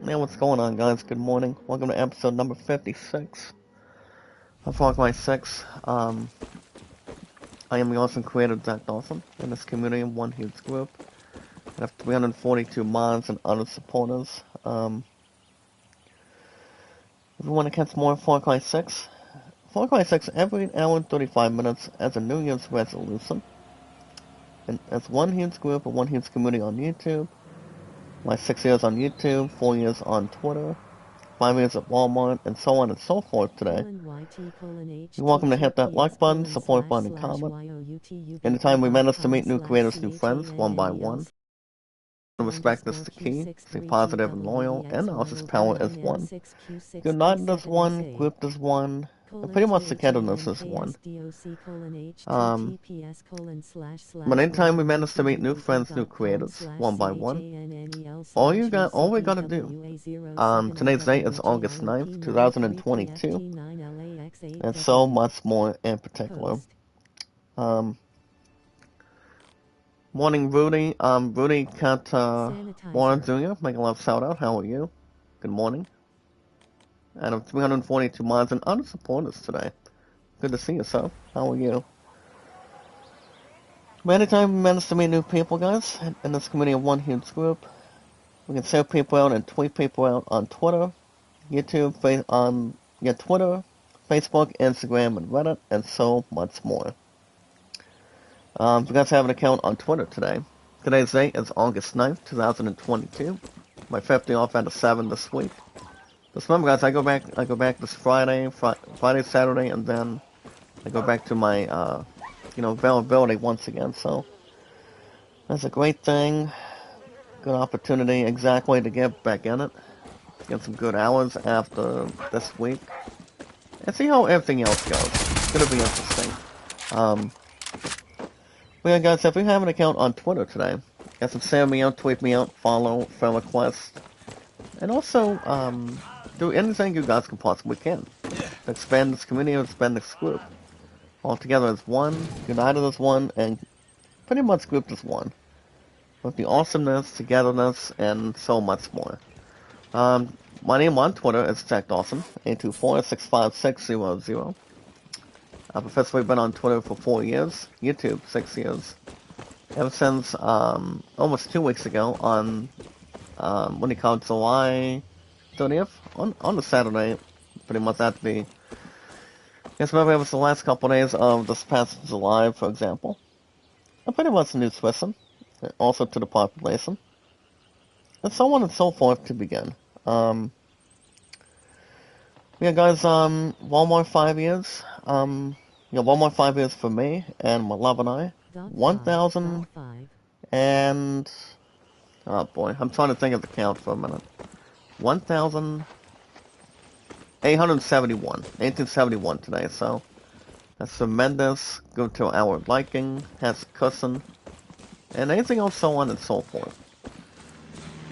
Man, what's going on, guys? Good morning. Welcome to episode number 56 of Far Cry 6. I am the awesome creator, Zach Dawson. In this community, one huge group. I have 342 mods and other supporters. If you want to catch more Far Cry 6, Far Cry 6 every hour and 35 minutes as a New Year's resolution. And as one huge group and one huge community on YouTube. My 6 years on YouTube, 4 years on Twitter, 5 years at Walmart, and so on and so forth today. You're welcome to hit that like button, support button, and comment. Anytime we manage to meet new creators, new friends, one by one. Respect is the key. Stay positive and loyal, and House's power is one. United is one, grouped is one, and pretty much togetherness is one. But anytime we manage to meet new friends, new creators, one by one, all we gotta do. Today's date is August 9th, 2022, and so much more in particular. Morning, Rudy. Rudy Cat, Warren Jr., make a love shout out. How are you? Good morning. Out of 342 mods and other supporters today. Good to see you, sir. How are you? Anytime we manage to meet new people, guys, in this community of one huge group, we can send people out and tweet people out on Twitter, YouTube, Twitter, Facebook, Instagram, and Reddit, and so much more. You guys have an account on Twitter today. Today's date is August 9th, 2022. My 50 off out of 7 this week. Just remember, guys, I go back this Friday, Saturday, and then I go back to my, availability once again. So that's a great thing, good opportunity, exactly to get back in it, get some good hours after this week, and see how everything else goes. It's gonna be interesting. But yeah, guys, if you have an account on Twitter today, guys, send me out, tweet me out, follow, friend request, and also do anything you guys can possibly can to expand this community or expand this group. All together as one, united as one, and pretty much grouped as one. With the awesomeness, togetherness, and so much more. My name on Twitter is Jack Dawson, 824-656-00. I've officially been on Twitter for 4 years, YouTube 6 years. Ever since almost 2 weeks ago on July 30th, on the Saturday, pretty much at the, guess maybe it was the last couple days of this past July, for example. And pretty much a new twist, also to the population, and so on and so forth to begin. Yeah, guys, Walmart 5 years. Walmart 5 years for me and my love and I. 1,000 and... Oh boy, I'm trying to think of the count for a minute. 1,871. 1871 today, so... That's tremendous. Good to our liking. Has cussing. And anything else, so on and so forth.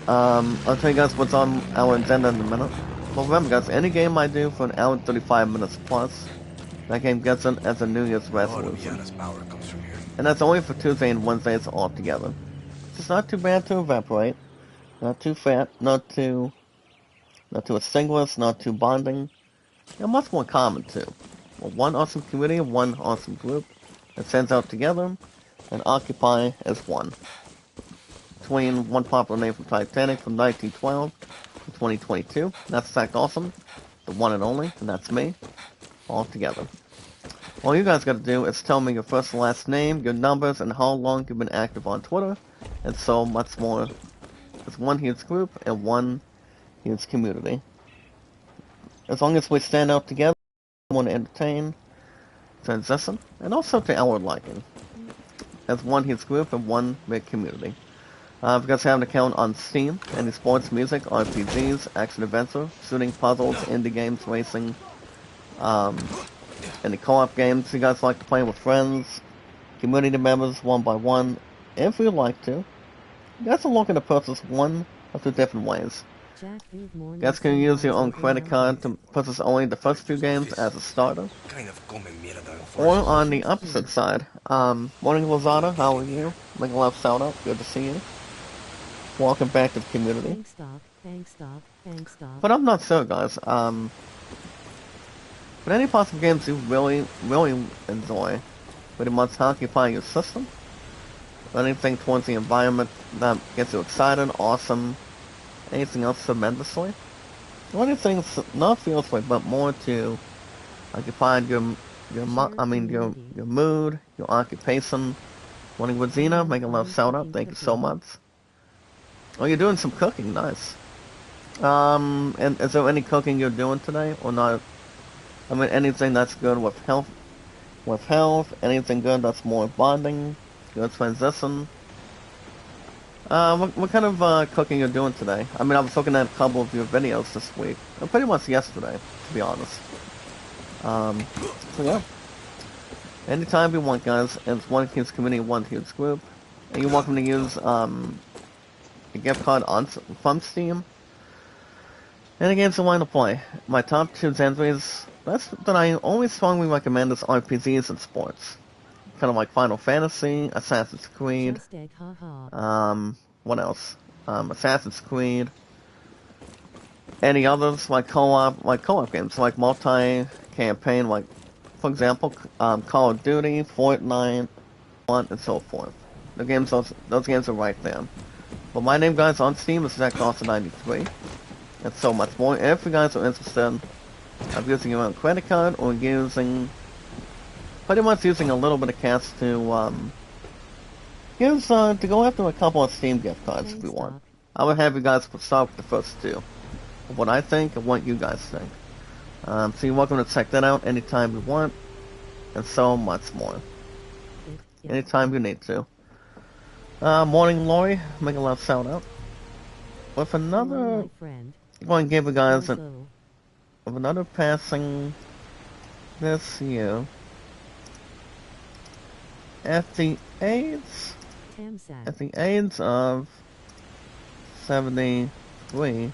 I'll tell you guys what's on our agenda in a minute. But remember, guys, any game I do for an hour and 35 minutes plus, that game gets in as a New Year's resolution. And that's only for Tuesday and Wednesdays all together. It's not too bad to evaporate, not too fat, not too extinguished, not too bonding, and much more common too. Well, one awesome community, one awesome group that sends out together, and occupy as one. Between one popular name from Titanic from 1912 to 2022, that's Zach Dawson, the one and only, and that's me, all together. All you guys gotta do is tell me your first and last name, your numbers, and how long you've been active on Twitter, and so much more. It's one huge group and one huge community. As long as we stand out together, we want to entertain, transition, and also to our liking. As one huge group and one big community. If you guys have an account on Steam, any sports, music, RPGs, action-adventure, shooting, puzzles, indie games, racing, any co-op games you guys like to play with friends, community members, one by one, if you'd like to, you guys are looking to purchase one of two different ways. You guys can use your own credit card to purchase only the first few games as a starter. Or on the opposite side, morning Lazada, how are you? Make a love shout out, good to see you. Welcome back to the community. Thanks, Doc. Thanks, Doc. But I'm not sure, guys. But any possible games you really enjoy, pretty much occupy your system, anything towards the environment that gets you excited, awesome, anything else tremendously, or anything not feels but more to occupy your mood, your occupation. Morning with Zena, making love shout out, thank you so much. Oh, you're doing some cooking, nice. And is there any cooking you're doing today, or not? I mean, anything that's good with health, anything good that's more bonding, good transition. What kind of cooking you're doing today? I mean, I was looking at a couple of your videos this week, pretty much yesterday, to be honest. So yeah. Anytime you want, guys, it's one huge community, one huge group. And you're welcome to use, a gift card from Steam. Any games you want to play. My top 2 genres that I always strongly recommend is RPGs and sports. Kind of like Final Fantasy, Assassin's Creed, what else? Assassin's Creed. Any others, like co-op games, like multi-campaign, like, for example, Call of Duty, Fortnite, and so forth. Those games are right there. But my name, guys, on Steam is ZachDawson93. And so much more. If you guys are interested of using your own credit card or pretty much using a little bit of cash to to go after a couple of Steam gift cards if you want. I would have you guys start with the first 2. Of what I think and what you guys think. So you're welcome to check that out anytime you want, and so much more. Anytime you need to. Morning, Lori, make a love shout out. With another, I'm going to give you guys another passing this year. At the age of 73,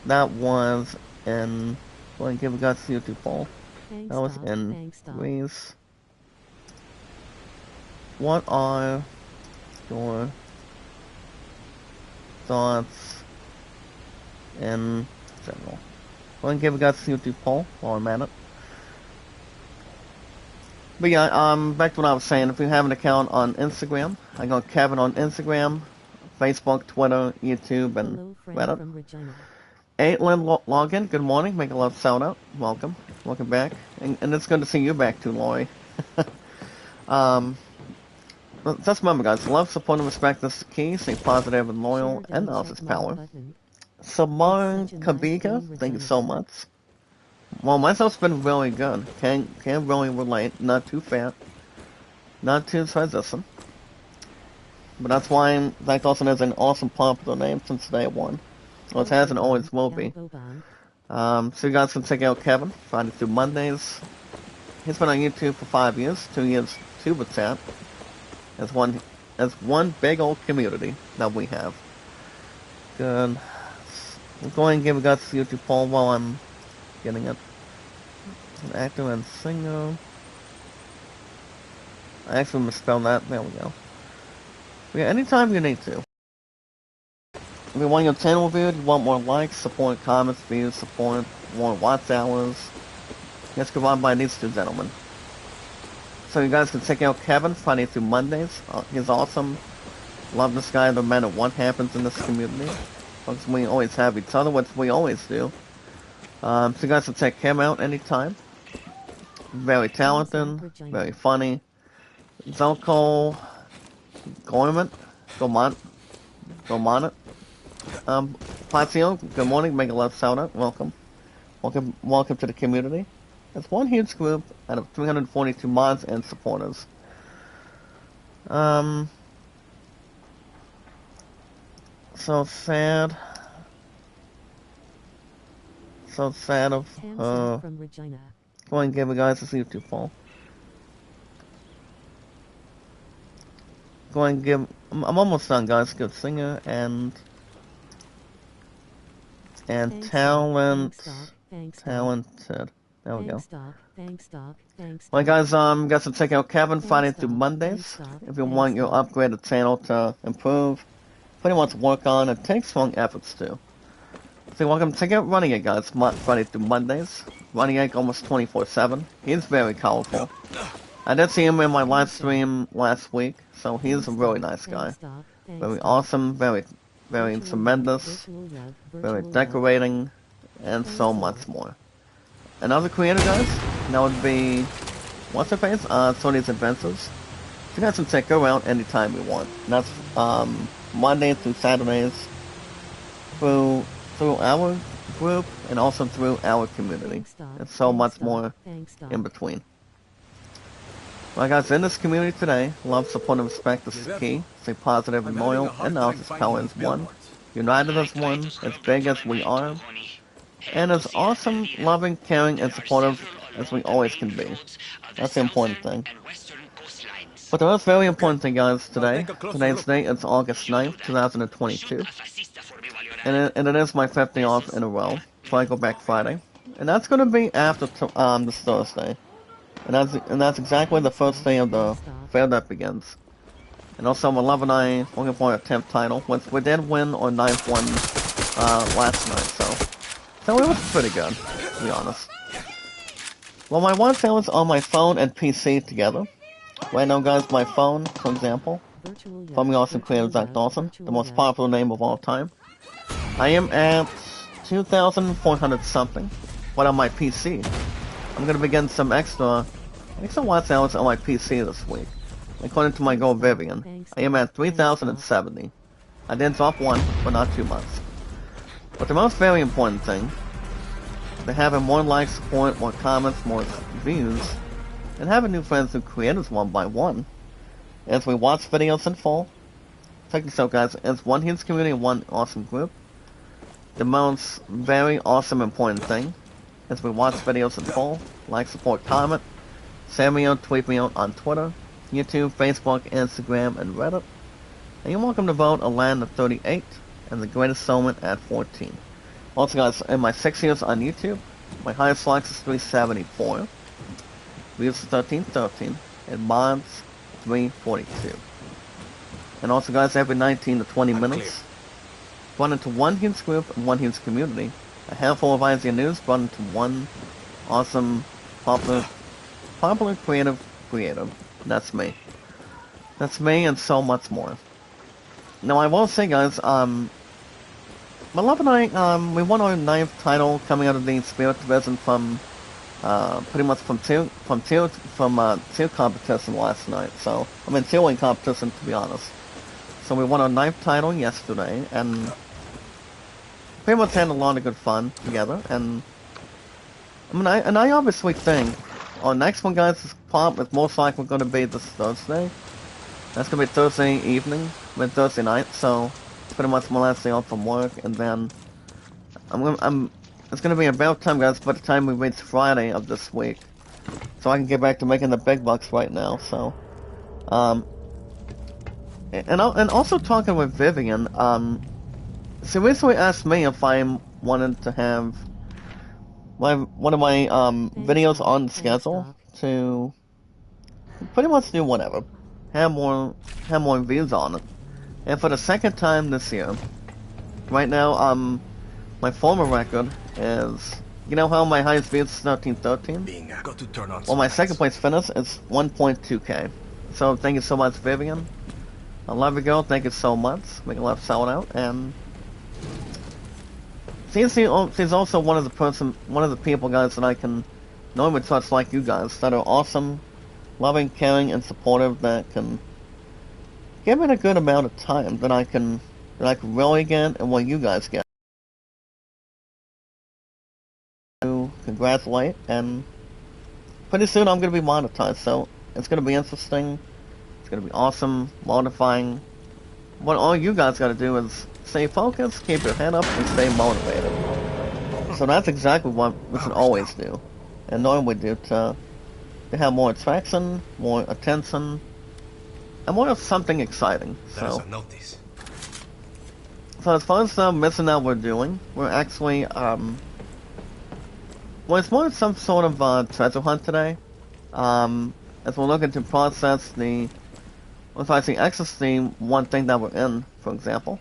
that was in, going to give you guys a YouTube poll. That was in Greece. What are your thoughts in general? I'm going to give you guys a YouTube poll while I'm at it. But yeah, back to what I was saying. If you have an account on Instagram, I got Kevin on Instagram, Facebook, Twitter, YouTube, and Reddit. 8lin login, good morning, make a love shout out, welcome back, and it's good to see you back too, Lori. Just remember, guys, love, support, and respect is the key. Stay positive and loyal, and else is power. Samar Kabika, thank you so much. Well, myself's been really good. Can't really relate. Not too fat. Not too transition. But that's why Zach Dawson is an awesome popular name since day 1. Well, it has and always will be. So you guys can check out Kevin, Friday through Mondays. He's been on YouTube for 5 years, 2 years Tuber Chat. As one big old community that we have. Good. I'm going to give you guys a YouTube poll while I'm getting it. An actor and singer. I actually misspelled that. There we go. But yeah, anytime you need to. If you want your channel viewed, you want more likes, support, comments, views, support, more watch hours, let's go on by these 2 gentlemen. So you guys can check out Kevin Friday through Mondays. He's awesome. Love this guy no matter what happens in this community. Because we always have each other, which we always do. So you guys can check him out anytime. Very talented, very funny. Zelko Gormant. Patio, good morning, make a love shout out, welcome to the community. It's one huge group out of 342 mods and supporters. So sad of her. Go ahead and give you guys a YouTube poll. Go ahead and give. I'm almost done, guys. Good singer and talented. There we go. Well, guys, guys, check out Kevin Friday through Mondays. If you want your upgraded channel to improve, pretty much work on and take strong efforts to. So welcome to get Running Egg, guys, Friday through Mondays. Running Egg almost 24/7. He's very colorful. I did see him in my live stream last week, so he's a really nice guy. Very awesome, very tremendous, very decorating, and so much more. Another creator, guys, that would be, what's her face? Sony's Adventures. You guys can check her out anytime you want. And that's Monday through Saturdays through our group and also through our community. And so much more in between. Well, guys, in this community today, love, support, and respect is key. Stay positive and loyal, and now this power is one. United as one, as big as we are, and as awesome, loving, caring, and supportive as we always can be. That's the important thing. But the most very important thing, guys, today. Today's date is August 9th, 2022. And it is my 5th day off in a row, so I go back Friday. And that's going to be after this Thursday. And that's exactly the first day of the fair that begins. And also, my love and I looking for a 10th title, which we did win our 9th one last night, so it was pretty good, to be honest. Well, my one sale is on my phone and PC together. Right now, guys, my phone, for example, from the awesome creator Zach Dawson, the most popular name of all time. I am at 2,400 something, but on my PC, I'm gonna be getting some extra watch hours on my PC this week. According to my girl Vivian, I am at 3,070. I did drop one, but not too much. But the most very important thing, to having more likes, support, more comments, more views, and having new friends who creators one by one, as we watch videos in full. Check this out, guys, as one huge community, one awesome group. The most very awesome important thing, as we watch videos in full, like, support, comment, send me out, tweet me out on Twitter, YouTube, Facebook, Instagram, and Reddit. And you're welcome to vote a land of 38 and the greatest showman at 14. Also, guys, in my 6 years on YouTube, my highest likes is 374, views is 1313, and mods 342. And also, guys, every 19 to 20 minutes, run into one huge group and one huge community. A handful of IZN news brought into one awesome, popular creative creator. That's me. That's me and so much more. Now, I will say, guys, my love and I, we won our 9th title coming out of the Spirit Division from, pretty much from tier competition last night. So, I mean, tier 1 competition, to be honest. So we won our 9th title yesterday, and pretty much had a lot of good fun together. And I obviously think our next one, guys, is most likely going to be this Thursday. That's going to be Thursday evening, Thursday night. So it's pretty much my last day off from work, and then it's going to be about time, guys, by the time we reach Friday of this week, so I can get back to making the big bucks right now. So, and also talking with Vivian, she recently asked me if I wanted to have one of my videos on schedule to pretty much do whatever, have more views on it. And for the second time this year, right now, my former record is, you know how my highest views is 1313? Well, my second place finish is 1.2k. So thank you so much, Vivian. I love you, girl. Thank you so much. Make a love shout out. And she's also one of the people, guys, that I can normally touch, like you guys, that are awesome, loving, caring, and supportive, that can give it a good amount of time that I can really get, and what you guys get. To congratulate, and pretty soon I'm gonna be monetized, so it's gonna be interesting. It's gonna be awesome, modifying. What all you guys gotta do is stay focused, keep your head up, and stay motivated. So that's exactly what we should always do, and normally do to have more attraction, more attention, and more of something exciting. So as far as the mission that we're doing, we're actually well, it's more some sort of treasure hunt today. As we're looking to process the, if I see access the one thing that we're in, for example.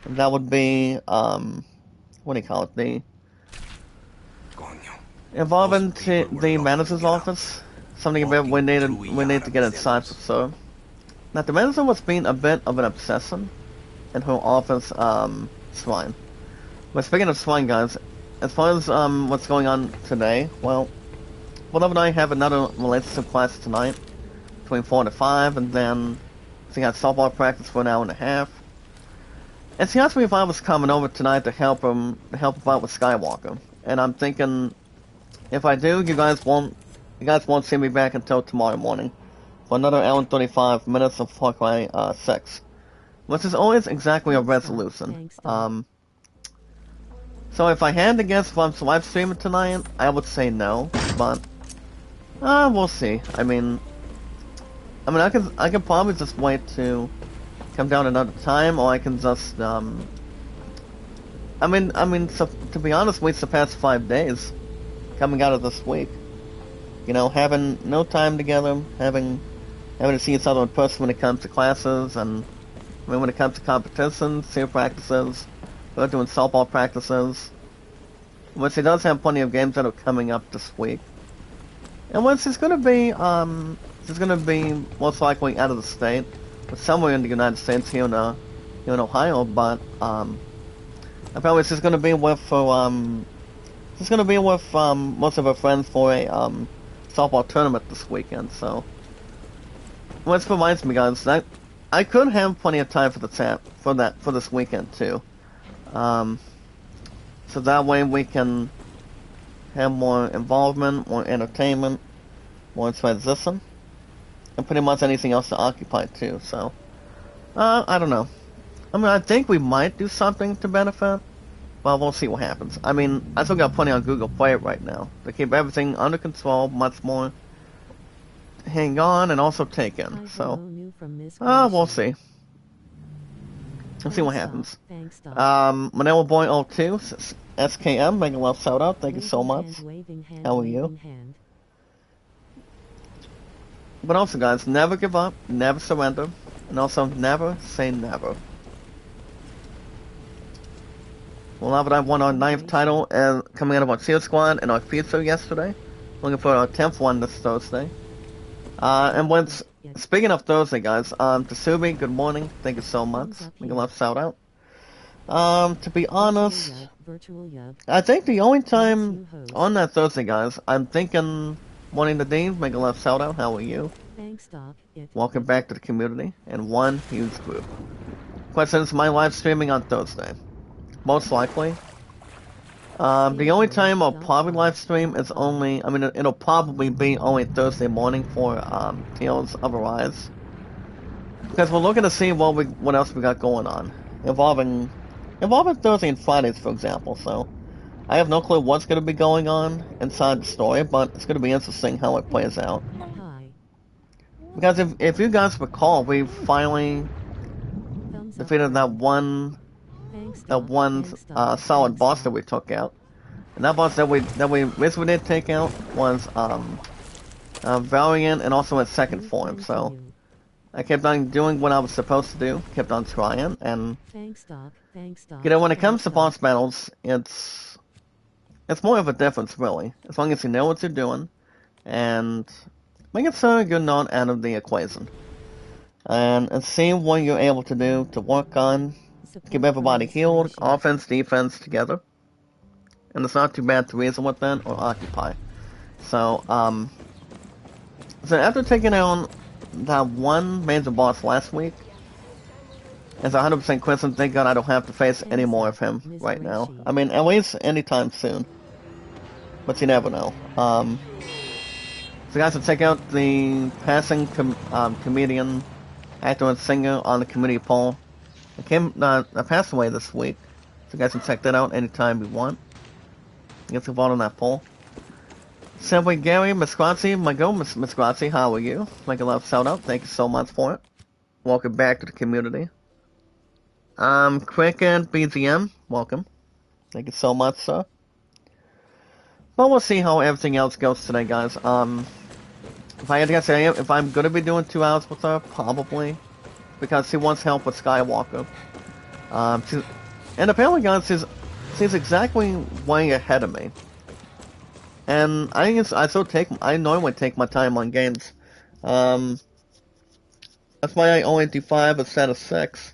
That would be, what do you call it? The involving the manager's office. Something about we need to get inside for sure. Now the manager was being a bit of an obsession in her office, swine. But speaking of swine, guys, as far as what's going on today, well, Beloved and I have another relationship class tonight between 4 to 5, and then she got softball practice for an hour and a half. And she asked me if I was coming over tonight to help him out with Skywalker. And I'm thinking, if I do, you guys won't see me back until tomorrow morning for another hour and 35 minutes of Far Cry 6, which is always exactly a resolution. So if I had to guess if I'm live streaming tonight, I would say no, but we'll see. I mean, I can probably just wait to come down another time, or I can just so, to be honest, we surpassed 5 days coming out of this week. You know, having no time together, having to see each other in person when it comes to classes, and when it comes to competitions, cheer practices, we're doing softball practices. Which he does have plenty of games that are coming up this week. And once he's gonna be most likely out of the state, or somewhere in the United States here in Ohio, but apparently she's gonna be with most of her friends for a softball tournament this weekend. So, which reminds me, guys, that I could have plenty of time for the chat for this weekend too. So that way we can have more involvement, more entertainment, more transition, and pretty much anything else to occupy too. So, I don't know. I mean, I think we might do something to benefit, but we'll see what happens. I mean, I still got plenty on Google Play right now to keep everything under control, much more hang on and also take in. So, we'll see. Let's see what happens. Manila Boy 02, SKM, make a love shout out. Thank you so much. How are you? But also, guys, never give up, never surrender, and also never say never. Well, now that I won our 9th title coming out of our Cheer Squad and our future yesterday, looking for our 10th one this Thursday. Speaking of Thursday, guys, Tsubi, good morning. Thank you so much. Make a love shout out. To be honest, I think the only time on that Thursday, guys, I'm thinking wanting the Dean, make a love shout out. How are you? Welcome back to the community and one huge group. Question is, am I live streaming on Thursday? Most likely. The only time I'll probably live stream is it'll probably be only Thursday morning for Tales of Arise, because we're looking to see what else we got going on involving Thursday and Fridays, for example. So I have no clue what's going to be going on inside the story, but it's going to be interesting how it plays out. Because if you guys recall, we finally defeated that one solid boss that we took out, and that boss that we basically did take out was Valiant and also its second form. So I kept on doing what I was supposed to do, kept on trying, and you know, when it comes to boss battles, it's more of a difference really, as long as you know what you're doing and making sure you're not out of the equation, and see what you're able to do to work on. Keep everybody healed, offense, defense together. And it's not too bad to reason with that or occupy. So, so after taking out that one major boss last week, it's 100% Quincy. Thank God I don't have to face any more of him right now. I mean, at least anytime soon. But you never know. So guys, to check out the passing comedian, actor, and singer on the community poll. I passed away this week, so you guys can check that out anytime you want. Get involved on that poll. Simply Gary, Miss Grazi, Miss Grazi, how are you? Make a love shout out, thank you so much for it. Welcome back to the community. Cricket BGM, welcome. Thank you so much, sir. But we'll see how everything else goes today, guys. If I had to say, if I'm gonna be doing 2 hours with her, probably. Because she wants help with Skywalker. She's, and apparently, guys, she's exactly way ahead of me. And I normally take my time on games. That's why I only do 5 instead of 6.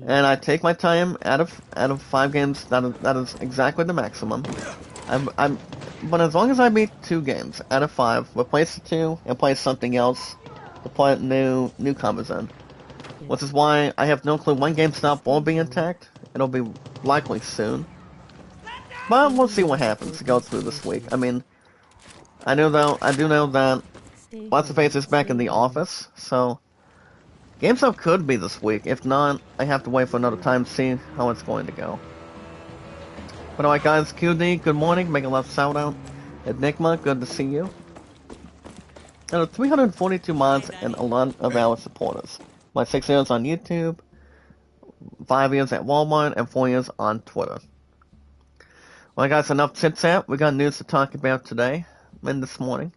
And I take my time out of 5 games. That is exactly the maximum. But as long as I beat 2 games out of 5, replace the 2 and play something else to put new combos in. Which is why I have no clue when GameStop will be intact. It'll be likely soon. But we'll see what happens to go through this week. I mean, I do know that What's the Face is back in the office, so GameStop could be this week. If not, I have to wait for another time to see how it's going to go. But alright guys, QD, good morning, make a love shout out. Enigma, good to see you. And 342 mods and a lot of our supporters. My 6 years on YouTube, 5 years at Walmart, and 4 years on Twitter. Well guys, enough chit chat. We got news to talk about today, and this morning.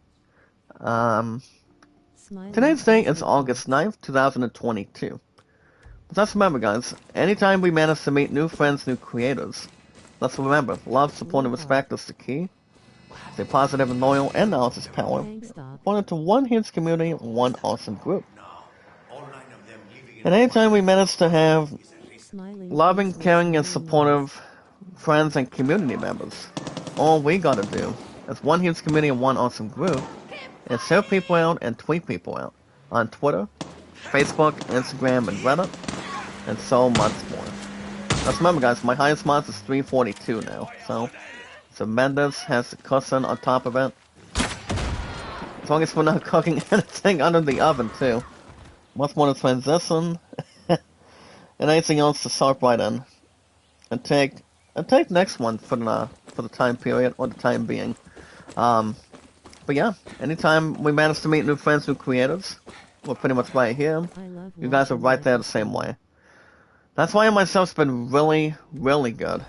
Today's date is August 9th, 2022. But let's remember guys, anytime we manage to meet new friends, new creators, let's remember, love, support, and respect is the key. Stay positive and loyal, and knowledge is power. Born into one huge community, one awesome group. And anytime we manage to have loving, caring, and supportive friends and community members, all we gotta do as one huge community and one awesome group is share people out and tweet people out on Twitter, Facebook, Instagram, and Reddit, and so much more. Let's remember guys, my highest mod is 342 now, so Mendes has the cushion on top of it. As long as we're not cooking anything under the oven too. Much more to transition, and anything else to start right in. And take next one for the time period, or the time being. But yeah, anytime we manage to meet new friends, new creators, we're pretty much right here. You guys are right there the same way. That's why myself's been really, really good.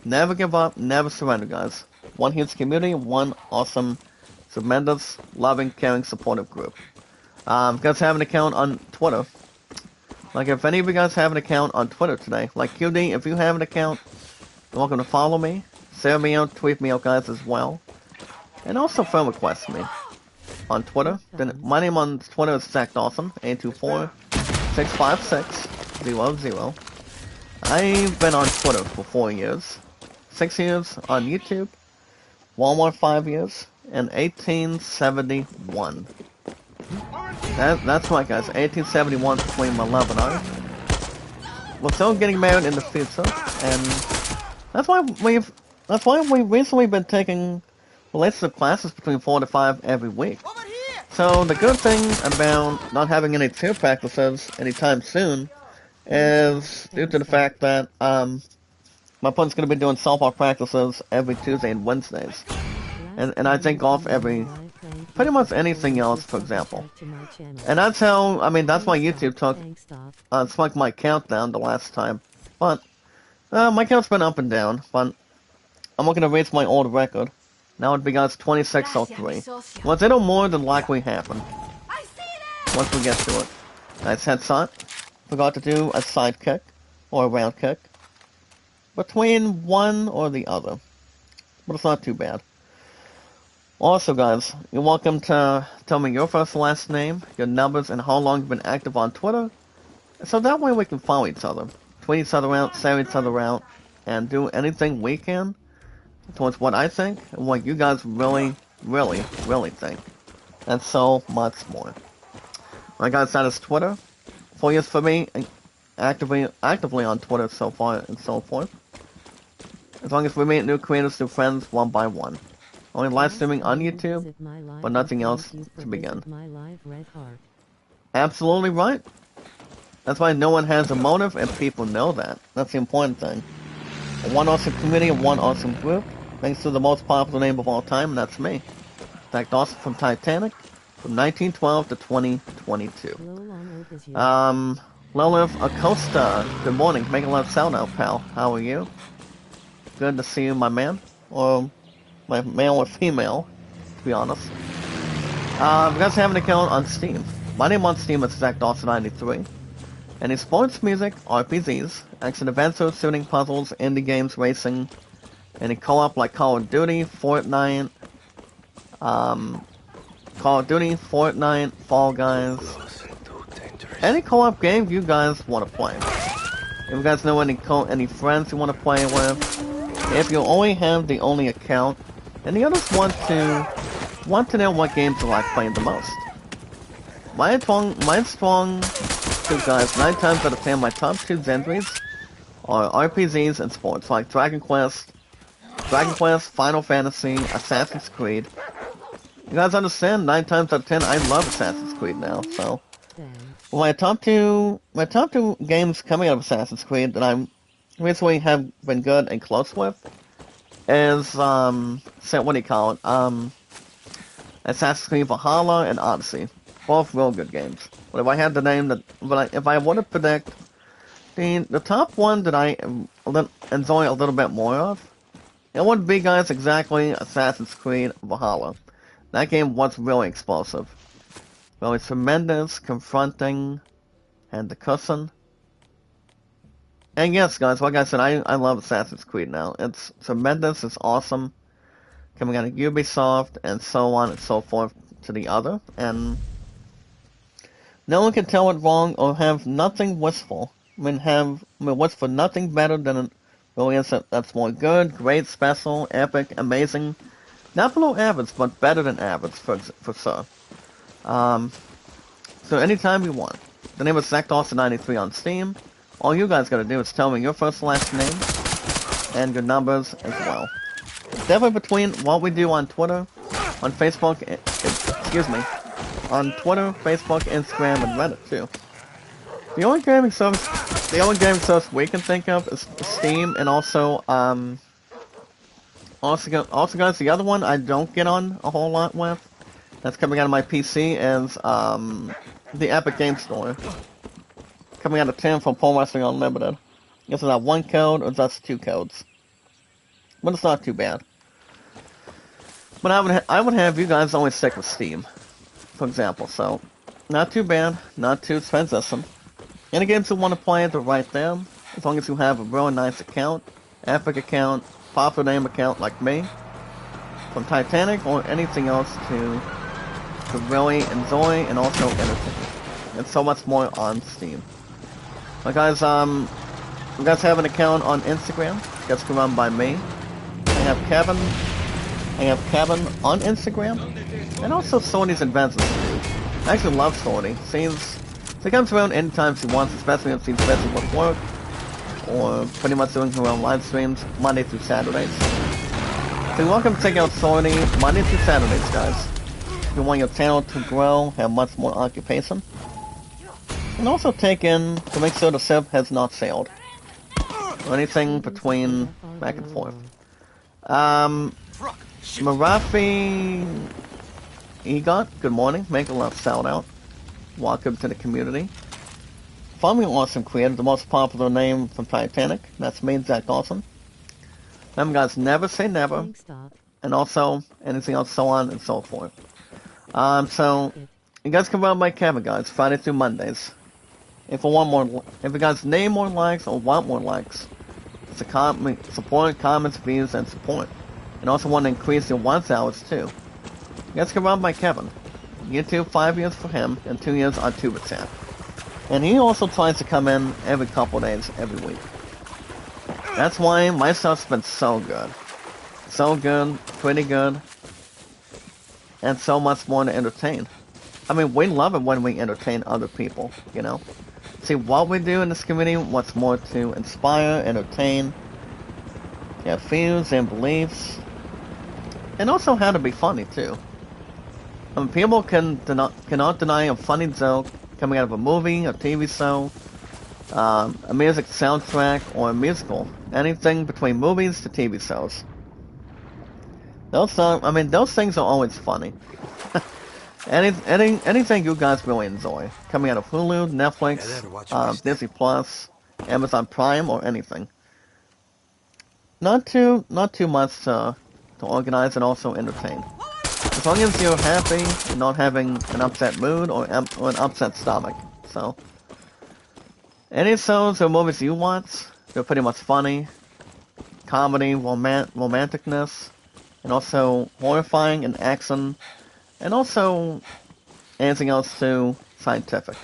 Never give up, never surrender, guys. One huge community, one awesome, tremendous, loving, caring, supportive group. You guys have an account on Twitter. Like, if any of you guys have an account on Twitter today, like QD, if you have an account, you're welcome to follow me, share me out, tweet me out, guys, as well. And also friend request me on Twitter. Then my name on Twitter is Zach Dawson, 824-656-00. I've been on Twitter for 4 years, 6 years on YouTube, Walmart 5 years, and 1871. That's right guys, 1871 between my love and I. We're still getting married in the future, and that's why we've recently been taking relationship classes between 4 to 5 every week. So the good thing about not having any tier practices anytime soon is due to the fact that my opponent's going to be doing softball practices every Tuesday and Wednesdays. And I take off every, pretty much anything else, for example. And that's how, I mean, that's why YouTube took, spiked my count down the last time. But, my count's been up and down, but I'm looking to reach my old record. Now it begins 2603. What's it'll more than likely happen once we get to it. Nice headshot. Forgot to do a side kick, or a round kick. Between one or the other. But it's not too bad. Also guys, you're welcome to tell me your first and last name, your numbers, and how long you've been active on Twitter. So that way we can follow each other. Tweet each other out, share each other out, and do anything we can towards what I think, and what you guys really, really, really think. And so much more. Alright guys, that is Twitter. 4 years for me, actively on Twitter so far, and so forth. As long as we meet new creators, new friends, one by one. Only live streaming on YouTube, but nothing else to begin. Absolutely right. That's why no one has a motive, and people know that. That's the important thing. One awesome community, one awesome group. Thanks to the most popular name of all time, and that's me. Zach Dawson from Titanic, from 1912 to 2022. Lilith Acosta, good morning. Make a love sound out, pal. How are you? Good to see you, my man. Or my male or female, to be honest. You guys have an account on Steam. My name on Steam is Zach Dawson 93. Any sports, music, RPGs, action-adventure, shooting puzzles, indie games, racing, any co-op like Call of Duty, Fortnite, Fall Guys, any co-op game you guys want to play. If you guys know any friends you want to play with, if you only have the only account, and the others want to know what games you like playing the most. My strong suit, guys, 9 times out of 10, my top 2 genres are RPGs and sports, like Dragon Quest, Final Fantasy, Assassin's Creed. You guys understand? 9 times out of 10, I love Assassin's Creed now, so. Well, my top two games coming out of Assassin's Creed that I recently have been good and close with is, Assassin's Creed Valhalla and Odyssey. Both real good games. But if I had to name if I want to predict the top one that I enjoy a little bit more of, it would be, guys, exactly Assassin's Creed Valhalla. That game was really explosive. Really tremendous, confronting, and the cussing. And yes, guys, like I said, I love Assassin's Creed now. It's tremendous, it's awesome. Coming out of Ubisoft, and so on and so forth to the other. And no one can tell it wrong or have nothing wistful. What's for nothing better than it really is that's more good, great, special, epic, amazing. Not below average, but better than average, for sure. So anytime you want. The name is ZachDawson93 on Steam. All you guys gotta do is tell me your first and last name, and your numbers as well. Definitely between what we do on Twitter, on Facebook, on Twitter, Facebook, Instagram, and Reddit too. The only gaming service we can think of is Steam, and also guys, the other one I don't get on a whole lot with, that's coming out of my PC, is the Epic Game Store. Coming out of 10 from Pro Wrestling Unlimited. I guess it's not 1 code or just 2 codes. But it's not too bad. But I would have you guys only stick with Steam, for example. So, not too bad, not too expensive. Any games you want to play, they're right there. As long as you have a really nice account, Epic account, popular name account like me, from Titanic or anything else to really enjoy and also entertain. And so much more on Steam. But guys, you guys have an account on Instagram. Gets run by me. I have Kevin on Instagram, and also Sony's Adventures. I actually love Sony. He comes around anytime she wants, especially if she's busy with work, or pretty much doing her own live streams Monday through Saturdays. So you're welcome to check out Sony Monday through Saturdays, guys. If you want your channel to grow, have much more occupation. And also take in to make sure the ship has not sailed. Or anything between back and forth. Marafi Egot, good morning. Make a love shout out. Welcome to the community. Follow me on Awesome Creator, the most popular name from Titanic. That's me, Zach Dawson. Remember, guys, never say never. Thanks, Doc. And also anything else, so on and so forth. So you guys can run by Kevin, guys, Friday through Mondays. If you guys need more likes or want more likes, support, comments, views, and support. And also want to increase your watch hours too. You guys can run by Kevin. YouTube 5 years for him and 2 years on TubeChat. And he also tries to come in every couple days, every week. That's why my stuff's been so good. So good, pretty good, and so much more to entertain. I mean, we love it when we entertain other people, you know? See, what we do in this community, what's more to inspire, entertain, have views and beliefs, and also how to be funny, too. I mean, people cannot deny a funny joke coming out of a movie, a TV show, a music soundtrack, or a musical. Anything between movies to TV shows. Those things are always funny. Anything you guys really enjoy. Coming out of Hulu, Netflix, Disney Plus, Amazon Prime, or anything. Not too much to organize and also entertain. As long as you're happy and not having an upset mood or an upset stomach. So, Any shows or movies you watch, they're pretty much funny, comedy, romanticness, and also horrifying and action, and also anything else too scientific.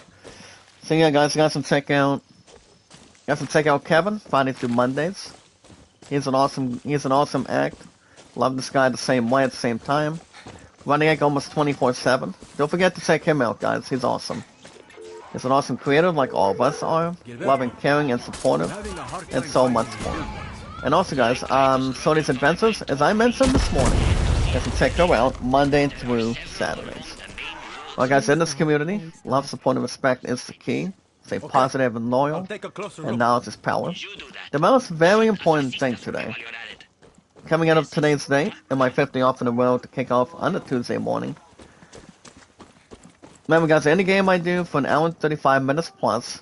So yeah, guys, you guys can check out Kevin Friday through Mondays. He's an awesome act. Love this guy the same way at the same time. Running like almost 24/7. Don't forget to check him out, guys. He's awesome. He's an awesome creator, like all of us are. Loving, caring, and supportive, and so much more. And also, guys, Sony's Adventures, as I mentioned this morning, you can check her out Monday through Saturdays. Well, guys, in this community, love, support, and respect is the key. Stay positive and loyal, and knowledge is power. The most very important thing today, coming out of today's date, and my 50 off in a row to kick off on a Tuesday morning. Remember, guys, any game I do for an hour and 35 minutes plus,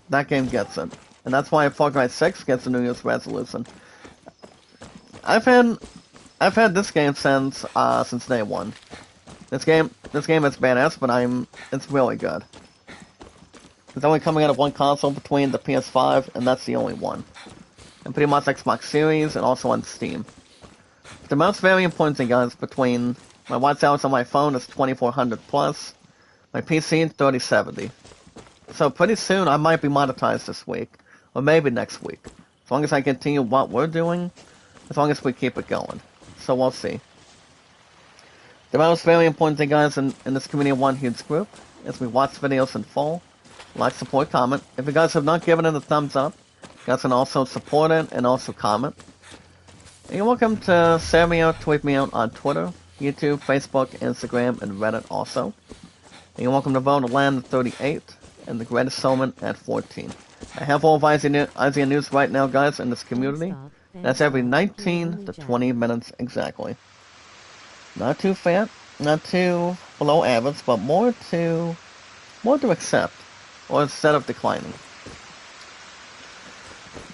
that game gets it. And that's why Far Cry 6 gets a New Year's resolution. I've had this game since day one. This game is badass, but it's really good. It's only coming out of one console between the PS5, and that's the only one. And pretty much Xbox Series, and also on Steam. The most very important thing, guys, between my watch hours on my phone is 2400 plus, my PC 3070. So pretty soon I might be monetized this week, or maybe next week. As long as I continue what we're doing, as long as we keep it going. So we'll see. The most very important thing, guys, in this community of one huge group, is we watch videos in full, like, support, comment. If you guys have not given it a thumbs up, you guys can also support it and also comment. And you're welcome to share me out, tweet me out on Twitter, YouTube, Facebook, Instagram, and Reddit also. And you're welcome to vote on Land at 38 and the Greatest Showman at 14. I have all of IZN News right now, guys, in this community. That's every 19 to 20 minutes exactly. Not too fat, not too below average, but more to accept, or instead of declining.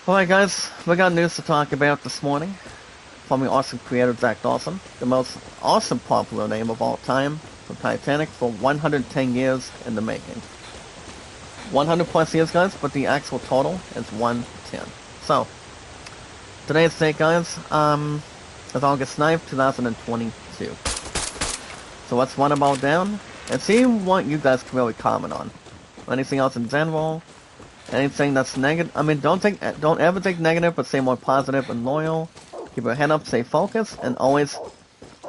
Alright, guys, we got news to talk about this morning from the awesome creator Zach Dawson, the most awesome popular name of all time, from Titanic for 110 years in the making. 100 plus years, guys, but the actual total is 110. So, today's date, guys, is August 9th, 2022. So let's run them all down and see what you guys can really comment on. Anything else in general, anything that's negative. I mean, don't ever think negative, but stay more positive and loyal. Keep your head up, stay focused, and always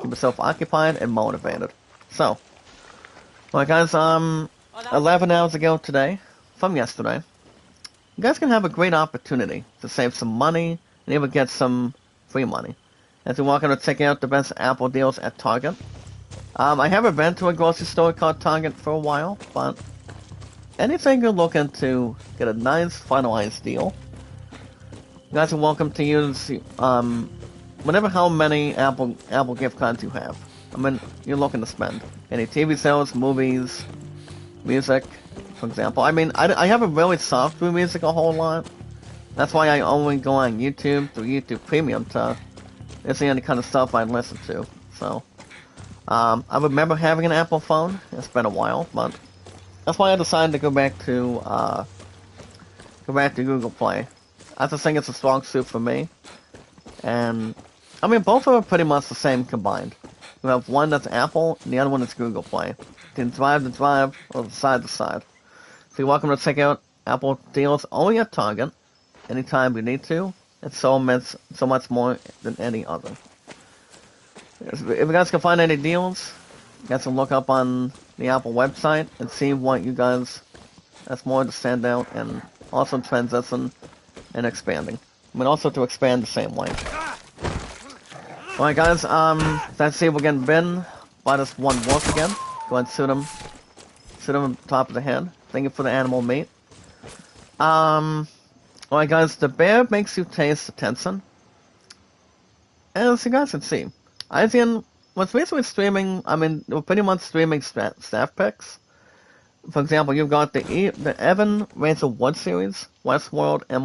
keep yourself occupied and motivated. So, alright, guys, 11 hours ago today, from yesterday, you guys can have a great opportunity to save some money and even get some free money. As you're welcome to check out the best Apple deals at Target. I haven't been to a grocery store called Target for a while, but anything you're looking to get a nice finalized deal, you guys are welcome to use whatever how many Apple gift cards you have. I mean, you're looking to spend. Any TV shows, movies, music, for example. I mean, I haven't really soft through music a whole lot. That's why I only go on YouTube through YouTube Premium to see any kind of stuff I listen to. So, I remember having an Apple phone. It's been a while, but that's why I decided to go back to Google Play. I just think it's a strong suit for me. And I mean, both are pretty much the same combined. You have one that's Apple, and the other one is Google Play. You can drive to drive, or side to side. So you're welcome to check out Apple deals only at Target, anytime you need to. It's so much more than any other. If you guys can find any deals, you guys can look up on the Apple website and see what you guys, that's more to stand out and also transition and expanding. I mean, also to expand the same way. Alright, guys, let's see if we can bin by this one wolf again. Go ahead and shoot him on top of the head. Thank you for the animal meat. Alright, guys, the bear makes you taste the Tenson. As you guys can see, IGN was basically streaming, I mean, they were pretty much streaming staff picks. For example, you've got the Evan Rachel Wood series, Westworld, and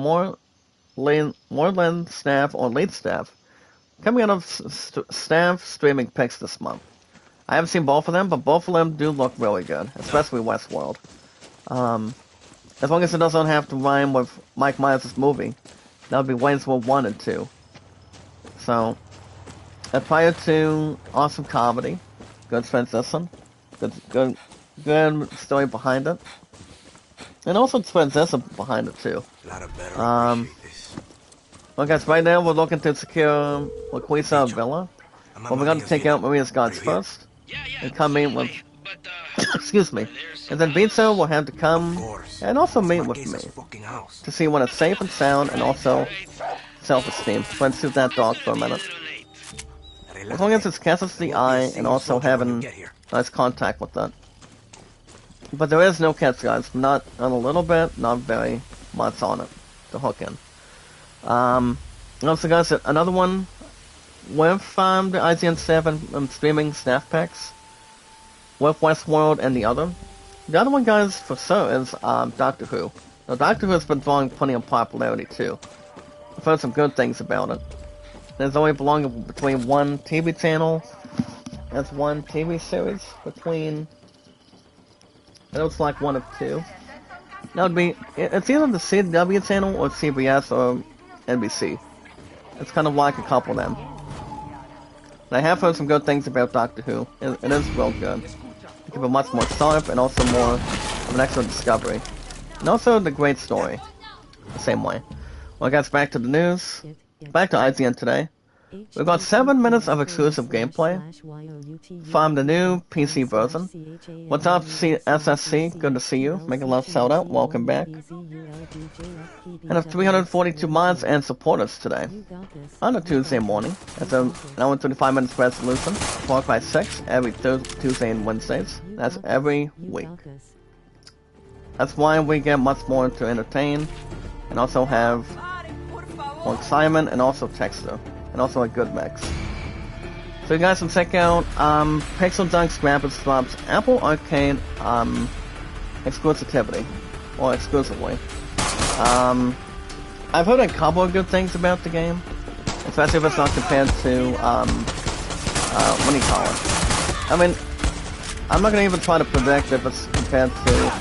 Moreland staff or lead staff coming out of staff streaming picks this month. I haven't seen both of them, but both of them do look really good, especially Westworld. As long as it doesn't have to rhyme with Mike Myers' movie. That would be Wayne's World 1 and 2. So, prior to awesome comedy, good transition, good story behind it, and also transition behind it too. Well guys, right now we're looking to secure Laquisa Villa. Well, we're going to take out Maria's Gods first, and come in with, excuse me, and then Vito will have to come and also meet with me to see when it's safe and sound, and also self-esteem. Let's shoot that dog for a minute. As long as it catches the eye and also having nice contact with that. But there is no catch, guys. Not a little bit, not very much on it to hook in. Also, guys, another one with the IGN 7 streaming snap packs with Westworld and the other. The other one, guys, for sure is Doctor Who. Now, Doctor Who has been drawing plenty of popularity too. I've heard some good things about it. There's only belonging between one TV channel. There's one TV series between. It looks like one of two. That would be. It's either the CW channel or CBS or NBC. It's kind of like a couple of them. And I have heard some good things about Doctor Who. It is real good. They give it much more sharp and also more of an excellent discovery. And also the great story. The same way. Well, guys, back to the news. Back to IGN today. We've got 7 minutes of exclusive gameplay from the new PC version. What's up, SSC? Good to see you. Make a love shout out. Welcome back. And of 342 mods and supporters today. On a Tuesday morning. It's an hour and 35 minutes resolution. Far Cry 6 every Tuesday and Wednesdays. That's every week. That's why we get much more to entertain. And also have more excitement and also texture. And also a good mix. So you guys can check out Pixel Junk Scrappers drops Apple Arcade exclusivity. Or exclusively. I've heard a couple of good things about the game. Especially if it's not compared to what do you call it? I mean, I'm not gonna even try to predict if it's compared to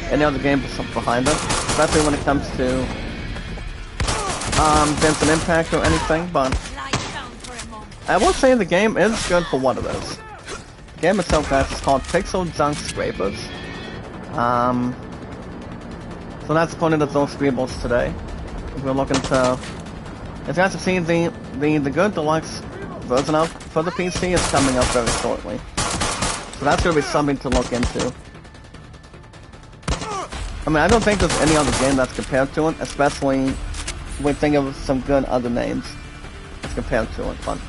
any other game behind it. Especially when it comes to Genshin Impact or anything, but I will say the game is good for what it is. The game itself, guys, is called Pixel Junk Scrapers. So that's one of those streamables today. If we're looking to, as you guys have seen, the good deluxe version of for the PC is coming up very shortly. So that's gonna be something to look into. I mean, I don't think there's any other game that's compared to it, especially when we think of some good other names as compared to it. But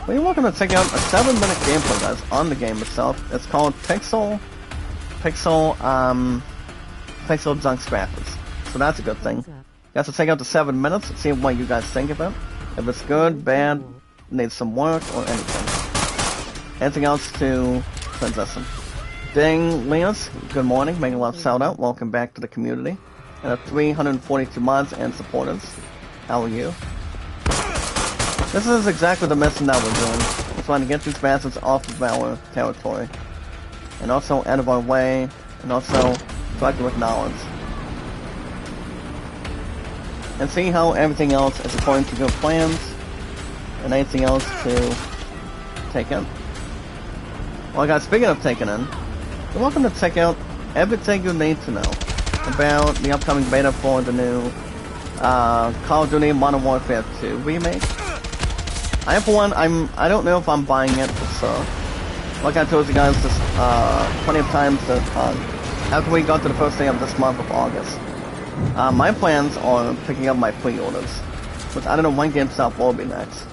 we're looking to check out a 7-minute gameplay, guys, on the game itself. It's called Pixel Junk Scrappers. So that's a good thing. You guys will check out the 7 minutes and see what you guys think of it. If it's good, bad, needs some work, or anything. Anything else to transition. Ding Leos, good morning, making a love shout out. Welcome back to the community. And of 342 mods and supporters. How are you? This is exactly the mission that we're doing. We're trying to get these bastards off of our territory. And also out of our way. And also try to acknowledge. And see how everything else is according to your plans. And anything else to take in. Well guys, speaking of taking in, you're welcome to check out everything you need to know about the upcoming beta for the new Call of Duty Modern Warfare 2 remake. I, for one, I don't know if I'm buying it for sure. Like I told you guys this, plenty of times that, after we got to the first day of this month of August, my plans are picking up my pre-orders, which I don't know when GameStop will be next.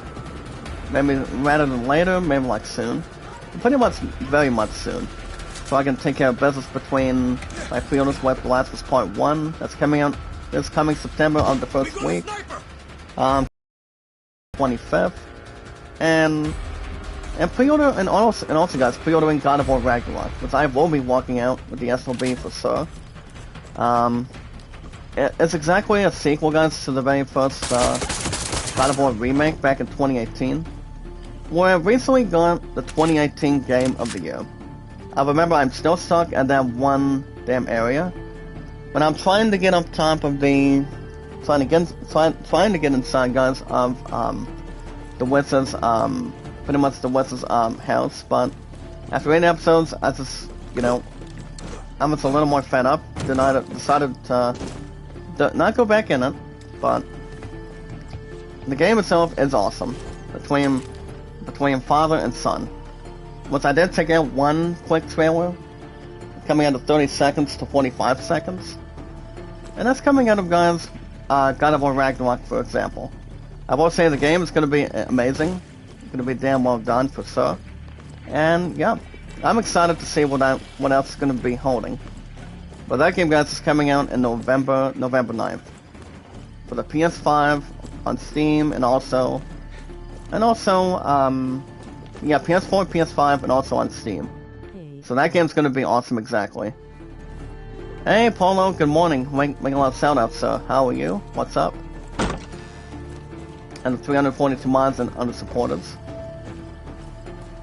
Maybe rather than later, maybe like soon. Pretty much, very much soon. So I can take care of business between my pre-orders with The Last of Us Part 1, that's coming out this coming September of the first week. 25th. And pre-order, and also guys, pre-ordering God of War Ragnarok, which I will be walking out with the SLB for sure. It's exactly a sequel, guys, to the very first God of War remake back in 2018, where I recently got the 2018 Game of the Year. I remember I'm still stuck at that one damn area, when I'm trying to get up top of the, trying to get inside, guys, of the Wizard's pretty much the Wizard's house, but after 8 episodes, I just, you know, I'm just a little more fed up. Then I decided to not go back in it, but the game itself is awesome. Between father and son. Which I did take out one quick trailer, coming out of 30 seconds to 45 seconds. And that's coming out of guys, God of War Ragnarok, for example. I will say the game is going to be amazing. It's going to be damn well done for sure. And yeah, I'm excited to see what else is going to be holding. But that game, guys, is coming out in November 9th. For the PS5, on Steam, and also, yeah, PS4, PS5, and also on Steam. So that game's gonna be awesome, exactly. Hey, Polo, good morning. Making a lot of sound out, sir. How are you? What's up? And 342 mods and other supporters.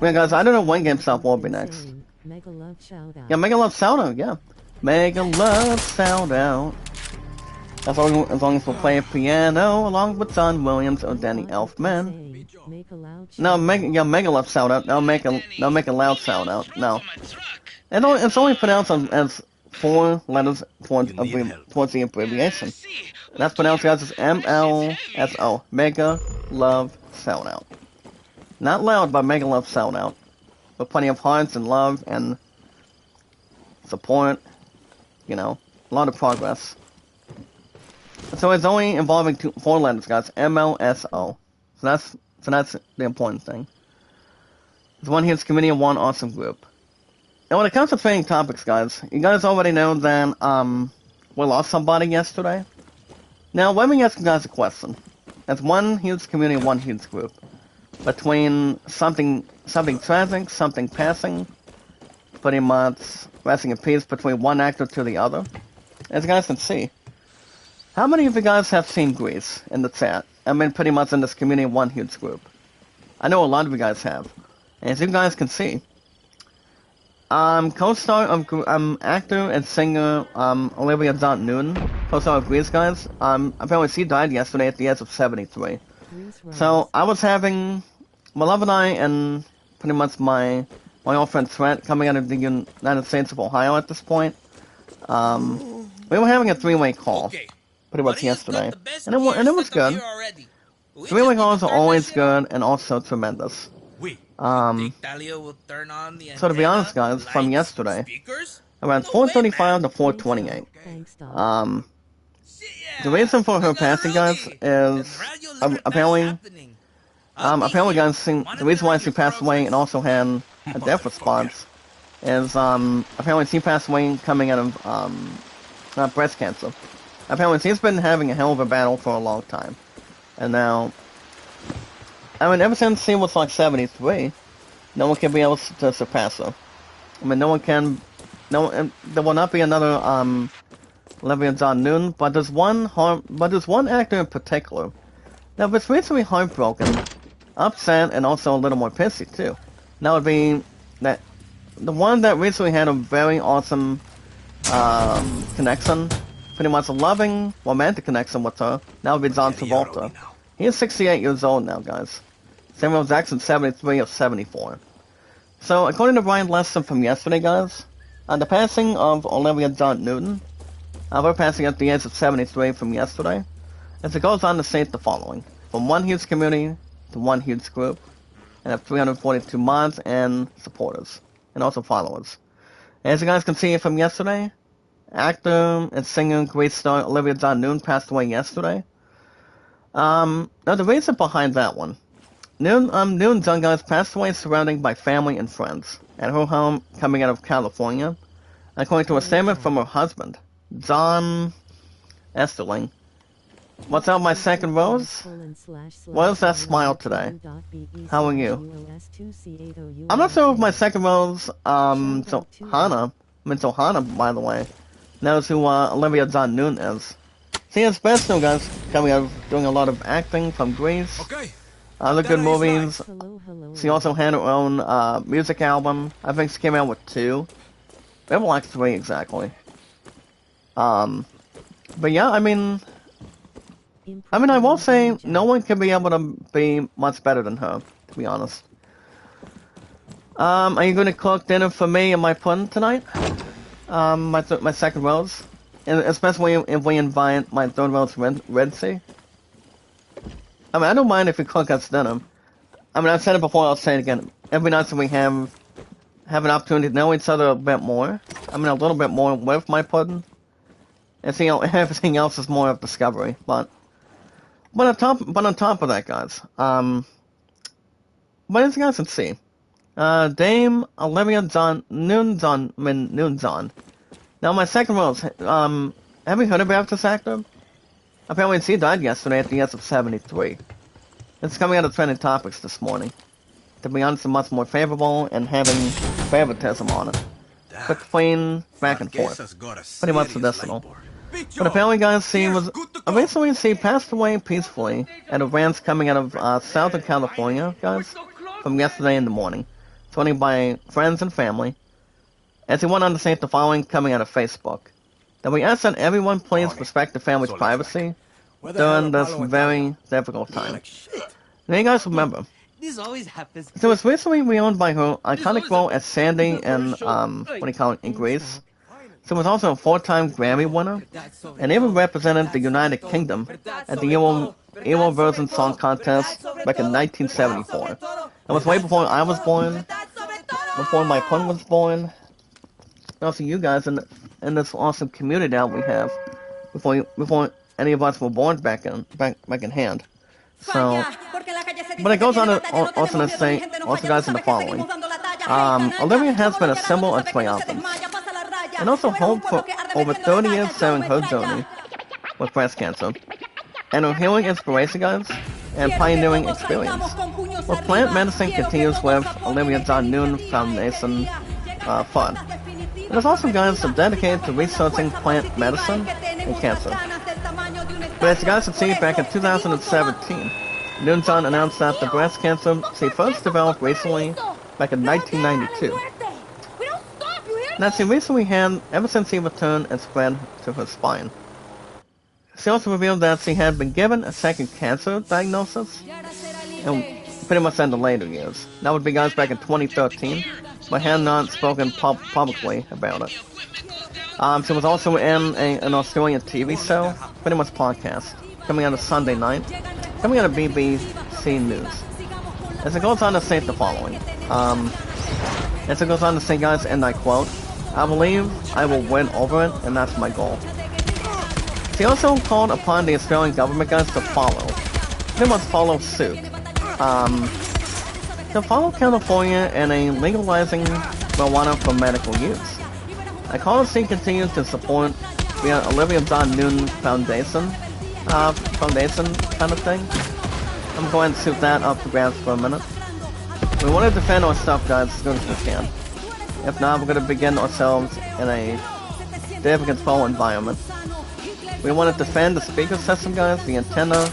Yeah, guys, I don't know when GameStop will be next. Mega love shout out. Yeah, Mega Love shout out, yeah. Mega Love shout out. As long as we'll play piano along with John Williams or Danny Elfman. No, Mega Love shout out. No, make a loud shout out. No. It's only pronounced as 4 letters towards the abbreviation. That's pronounced as MLSO. Mega Love shout out. Not loud, but Mega Love shout out. With plenty of hearts and love and support. You know, a lot of progress. So it's only involving 4 letters, guys. MLSO. So that's the important thing. It's one huge community and one awesome group. And when it comes to training topics, guys, you guys already know that we lost somebody yesterday. Now let me ask you guys a question. It's one huge community, one huge group. Between something tragic, something passing, pretty much resting in peace between one actor to the other. As you guys can see. How many of you guys have seen Grease in the chat? I mean, pretty much in this community, one huge group. I know a lot of you guys have. And as you guys can see, co-star of actor and singer Olivia Newton, co-star of Grease, guys. Apparently she died yesterday at the age of 73. So I was having my love and I and pretty much my old friend Trent coming out of the United States of Ohio at this point. We were having a 3-way call. Pretty much yesterday, and it was good. 3-way calls are always good and also tremendous. So to be honest, guys, from yesterday, around 4:35 to 4:28. The reason for her passing, guys, is apparently, guys, the reason why she passed away and also had a death response is apparently she passed away coming out of breast cancer. Apparently, she's been having a hell of a battle for a long time. And now, I mean, ever since she was like 73, no one can be able to surpass her. I mean, there will not be another, Olivia Newton, but there's one actor in particular that was recently heartbroken, upset, and also a little more pissy, too. That would be the one that recently had a very awesome, connection. Pretty much a loving, romantic connection with her. That would be John Travolta. He is 68 years old now, guys. Samuel Jackson, 73 or 74. So, according to Brian Lesson from yesterday, guys, the passing of Olivia Newton, her passing at the age of 73 from yesterday, as it goes on to state the following. From one huge community to one huge group, and have 342 mods and supporters, and also followers. As you guys can see from yesterday, actor and singer Grease star Olivia Newton passed away yesterday. Now the reason behind that one. Newton John, guys, passed away surrounded by family and friends at her home coming out of California, according to a statement from her husband, John Esterling. What's up, my second rose? What is that smile today? How are you? I'm not sure if my second rose, so Hannah, by the way, knows who Olivia Newton is. She is best known, guys, coming out of doing a lot of acting from Grease. Okay. Other good movies. She also had her own music album. I think she came out with 2. Maybe like 3 exactly. But yeah, I mean, I will say no one can be able to be much better than her, to be honest. Are you gonna cook dinner for me and my pudding tonight? My second rose, and especially if we invite my third rose, Red Sea. I don't mind if you cook us dinner. I've said it before, I'll say it again. Every night that we have an opportunity to know each other a bit more. A little bit more with my pudding. And see, everything else is more of discovery. But on top of that, guys, but as you guys can see, Dame Olivia Newton-John. Now, my second rose, have you heard about this actor? Apparently, she died yesterday at the age of 73. It's coming out of trending topics this morning. To be honest, it's much more favorable and having favoritism on it. Between back and forth. Pretty much medicinal. But apparently, guys, she passed away peacefully at a ranch coming out of Southern California, guys, from yesterday in the morning. Joined by friends and family. As he went on to say the following coming out of Facebook. That we ask that everyone please respect the family's privacy during this very difficult time. Now you guys remember, she was recently reowned by her iconic role as Sandy in, in Grease. She was also a 4-time Grammy winner, and even represented the United Kingdom at the Euro Version Song Contest back in 1974. That was way before I was born, before my pun was born, and also you guys in this awesome community that we have, before any of us were born back in hand. So, but it goes on to also say, guys, in the following. Olivia has been a symbol of triumphance, and also home for over 30 years sharing her journey with breast cancer, and her healing inspiration, guys, and pioneering experience. Well, plant medicine continues with Olivia John Newton Foundation Fund. It is also, guys, dedicated to researching plant medicine and cancer. But as you guys can see, back in 2017, Newton announced that the breast cancer she first developed recently back in 1992. That she recently had ever since she returned and spread to her spine. She also revealed that she had been given a second cancer diagnosis, and pretty much in the later years. That would be, guys, back in 2013, but had not spoken publicly about it. She was also in an Australian TV show, pretty much podcast, coming out of Sunday night, coming out of BBC News. As it goes on to say the following, as it goes on to say, guys, and I quote, "I believe I will win over it, and that's my goal." She also called upon the Australian government, guys, to pretty much follow suit, to follow California in a legalizing marijuana for medical use. I call she continues to support the Olivia John Newton Foundation kind of thing. I'm going to shoot that up to grabs for a minute. We want to defend our stuff, guys, as good as we can. If not, we're going to begin ourselves in a damage control environment. We want to defend the speaker system, guys, the antenna,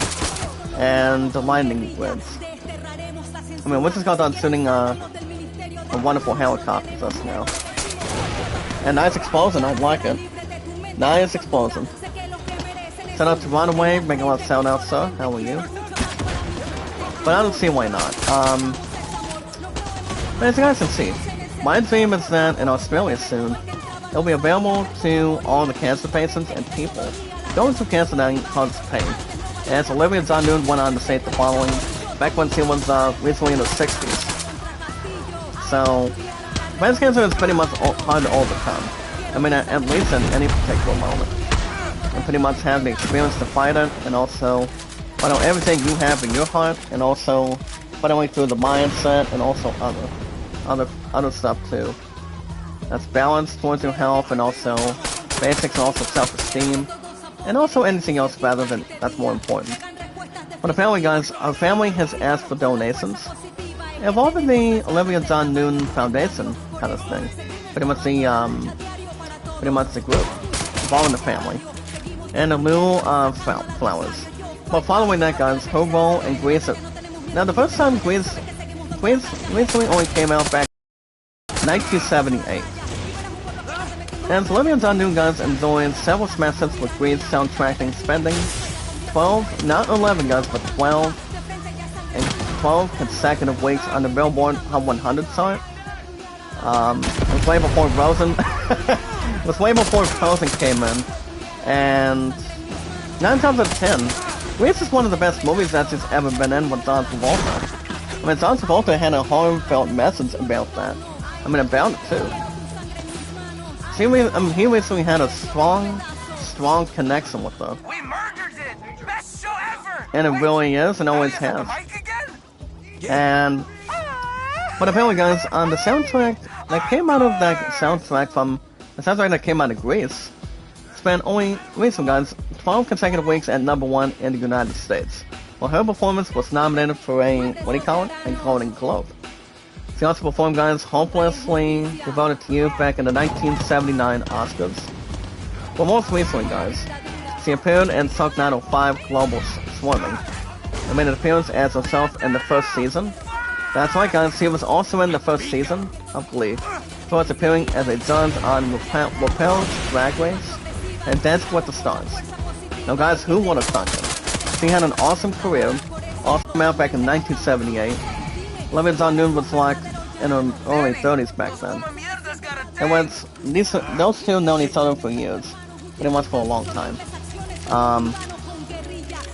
and the lightning grids. We just got done shooting a wonderful helicopter just now. And nice explosion, I like it. Nice explosion. Shout out to Runaway, making a lot of shout outs, sir. How are you? But I don't see why not. But as you guys can see, my dream is that in Australia soon, it'll be available to all the cancer patients and people going through cancer that causes pain. As Olivia John Newton went on to say the following, back when she was recently in her 60s. So, breast cancer is pretty much hard to overcome. At least in any particular moment. And pretty much have the experience to fight it, and also fight out everything you have in your heart, and also fighting through the mindset, and also other stuff too. That's balance towards your health, and also basics, and also self-esteem, and also anything else rather than that's more important. But apparently, guys, our family has asked for donations. Involving the Olivia John Newton Foundation kind of thing. Pretty much the group. Involving the family. And a little flowers. But following that, guys, her role in Grease. Now, the first time Grease recently only came out back in 1978. And Olivia Newton-John, guys, enjoyed several smash hits with Grease soundtracking, spending 12, not 11, guys, but 12 consecutive weeks on the Billboard Hot 100 chart. It was way before Frozen. It was way before Frozen came in. And 9 times out of 10, Grease is one of the best movies that she's ever been in with John Travolta. I mean, John Travolta had a heartfelt message about that. I mean, about it too. He recently had a strong connection with her. We murdered it! Best show ever! And it really is, and always has. And, but apparently, guys, on the soundtrack that came out of that soundtrack from the soundtrack that came out of Grease, spent only recently, guys, 12 consecutive weeks at #1 in the United States. Well, her performance was nominated for a a Golden Globe. She also performed, guys, Hopelessly Devoted to You back in the 1979 Oscars. But most recently, guys, she appeared in Sharknado 5 Global Swarming and made an appearance as herself in the first season. That's right, guys, she was also in the first season of Glee, first appearing as a judge on RuPaul's Drag Race and Dancing with the Stars. Now, guys, who would have thunk it? She had an awesome career, came out back in 1978. Olivia Newton-John was like in her early 30s back then. And those two known each other for years, pretty much for a long time.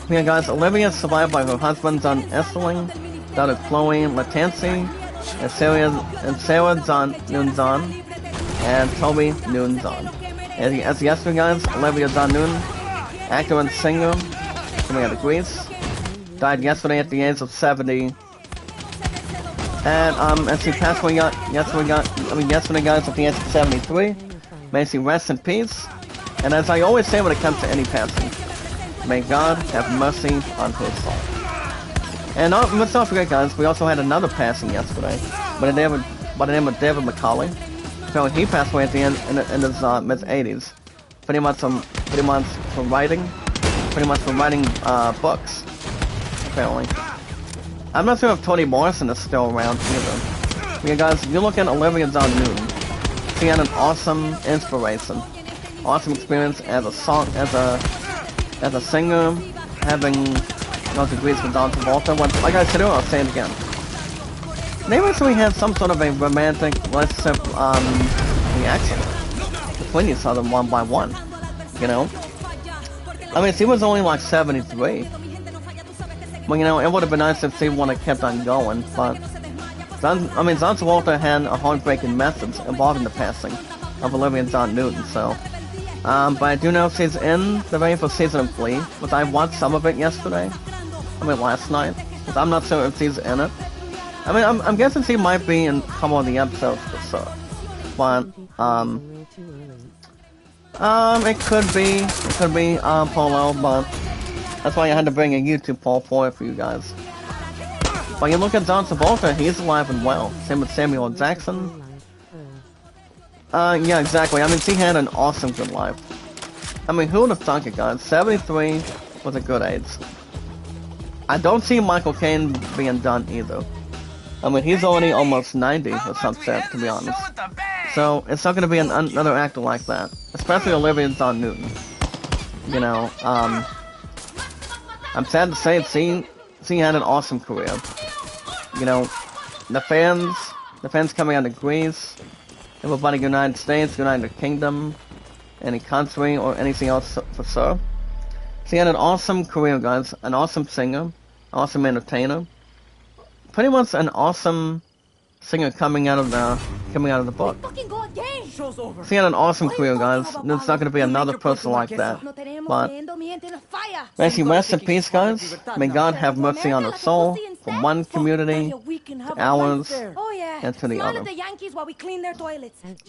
Yeah, guys, Olivia is survived by her husband John Esseling, daughter Chloe Latanzi, and Sarah Newton-John, and Toby Newton-John. As yesterday, guys, Olivia Newton-John, actor and singer, coming out of Greece, died yesterday at the age of 70. And as she passed away yesterday, guys, at the age of 73, may she rest in peace. And as I always say when it comes to any passing, may God have mercy on her soul. And let's not forget, guys, we also had another passing yesterday by the name of David Macaulay. So he passed away at the end in his mid-80s, pretty much for writing books, apparently. I'm not sure if Toni Morrison is still around either. Yeah, guys, you look at Olivia Newton-John. She had an awesome inspiration, awesome experience as a singer, having no degrees with John Travolta. Like I said earlier, I'll say it again. They recently had some sort of a romantic relationship reaction between each other one by one. You know, I mean, she was only like 73. Well, you know, it would have been nice if she would have kept on going, but John Travolta had a heartbreaking message involving the passing of Olivia Newton-John, so. But I do know she's in the very first season of Glee, which I watched some of it yesterday. Last night. But I'm not sure if she's in it. I mean, I'm guessing she might be in some of the episodes for sure. But, it could be Polo, but that's why I had to bring a YouTube poll for it for you guys. But you look at John Travolta, he's alive and well. Same with Samuel Jackson. Yeah, exactly. I mean, she had an awesome good life. I mean, who would have thunk it, guys? 73 was a good age. I don't see Michael Caine being done either. I mean, he's already almost 90 or something, to be honest. So, it's not going to be another actor like that. Especially Olivia Newton-John. You know, I'm sad to say it, she had an awesome career. You know, the fans coming out of Greece, everybody United States, United Kingdom, any country, or anything else for sure. She had an awesome career, guys. An awesome singer, awesome entertainer, pretty much an awesome singer coming out of the book. She had an awesome career, guys. There's not going to be another person like that. But may she rest in peace, guys. May God have mercy on her soul, from one community to ours and to the other.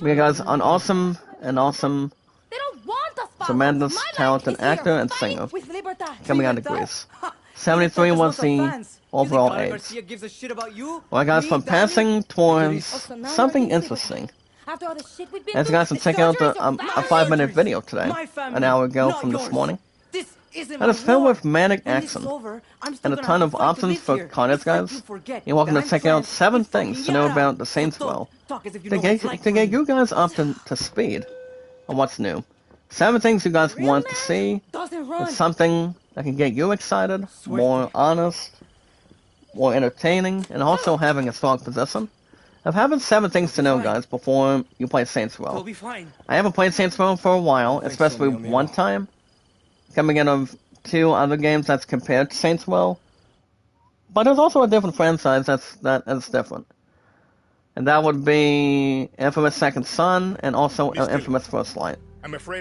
Yeah, guys, an awesome, tremendous, talented actor and singer coming out of Greece. 73 was the overall age. Well, guys, from passing towards something interesting. As you guys can check out a 5-minute video today, an hour ago from this morning. That is filled with manic action and a ton of options for carnage, guys. You're welcome to check out 7 things to know about the Saints Row to get you guys up to speed on what's new. 7 things you guys want to see. Doesn't run. It's something that can get you excited, more honest, more entertaining, and also having a strong position. Of having 7 things to know, guys, before you play Saints Row. We'll be fine. I haven't played Saints Row for a while, especially one time, coming in of 2 other games that's compared to Saints Row. But there's also a different franchise that's different. And that would be Infamous Second Son, and also Infamous First Light.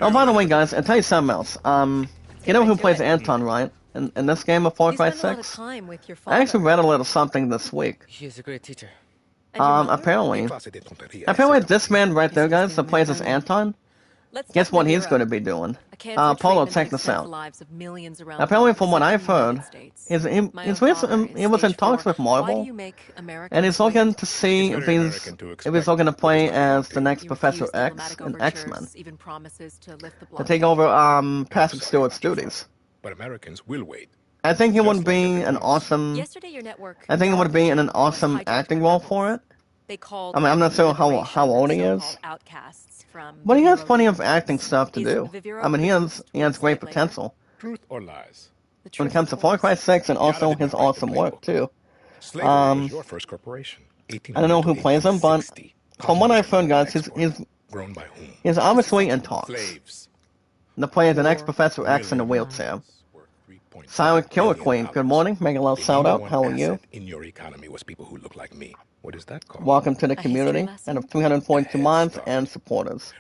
Oh, by the way, guys, I'll tell you something else. You know who plays Anton, right? In this game of Far Cry 6? I actually read a little something this week. She is a great teacher. Apparently this man right there, guys, that plays as Anton, guess what he's going to be doing? Polo, check this out. Apparently, from what I've heard, he was in talks with Marvel, and he's looking to see if he's looking to play as the next Professor X in X-Men, to take over Patrick Stewart's duties. But Americans will wait. I think he would be an awesome. I think it would be in an awesome acting role for it. I mean, I'm not sure how old he is, but he has plenty of acting stuff to do. I mean, he has great potential. Truth or lies? When it comes to Far Cry 6 and also his awesome work too. Slavery is your first corporation. I don't know who plays him, but from what I've heard, guys, grown by whom? he's obviously in talks. Slaves. The play is the next Professor X in a wheelchair. Silent Killer Queen, good morning. Make a little shout out. How are you? In your economy was people who look like me. What is that called? Welcome to the community and of 342 mods and supporters.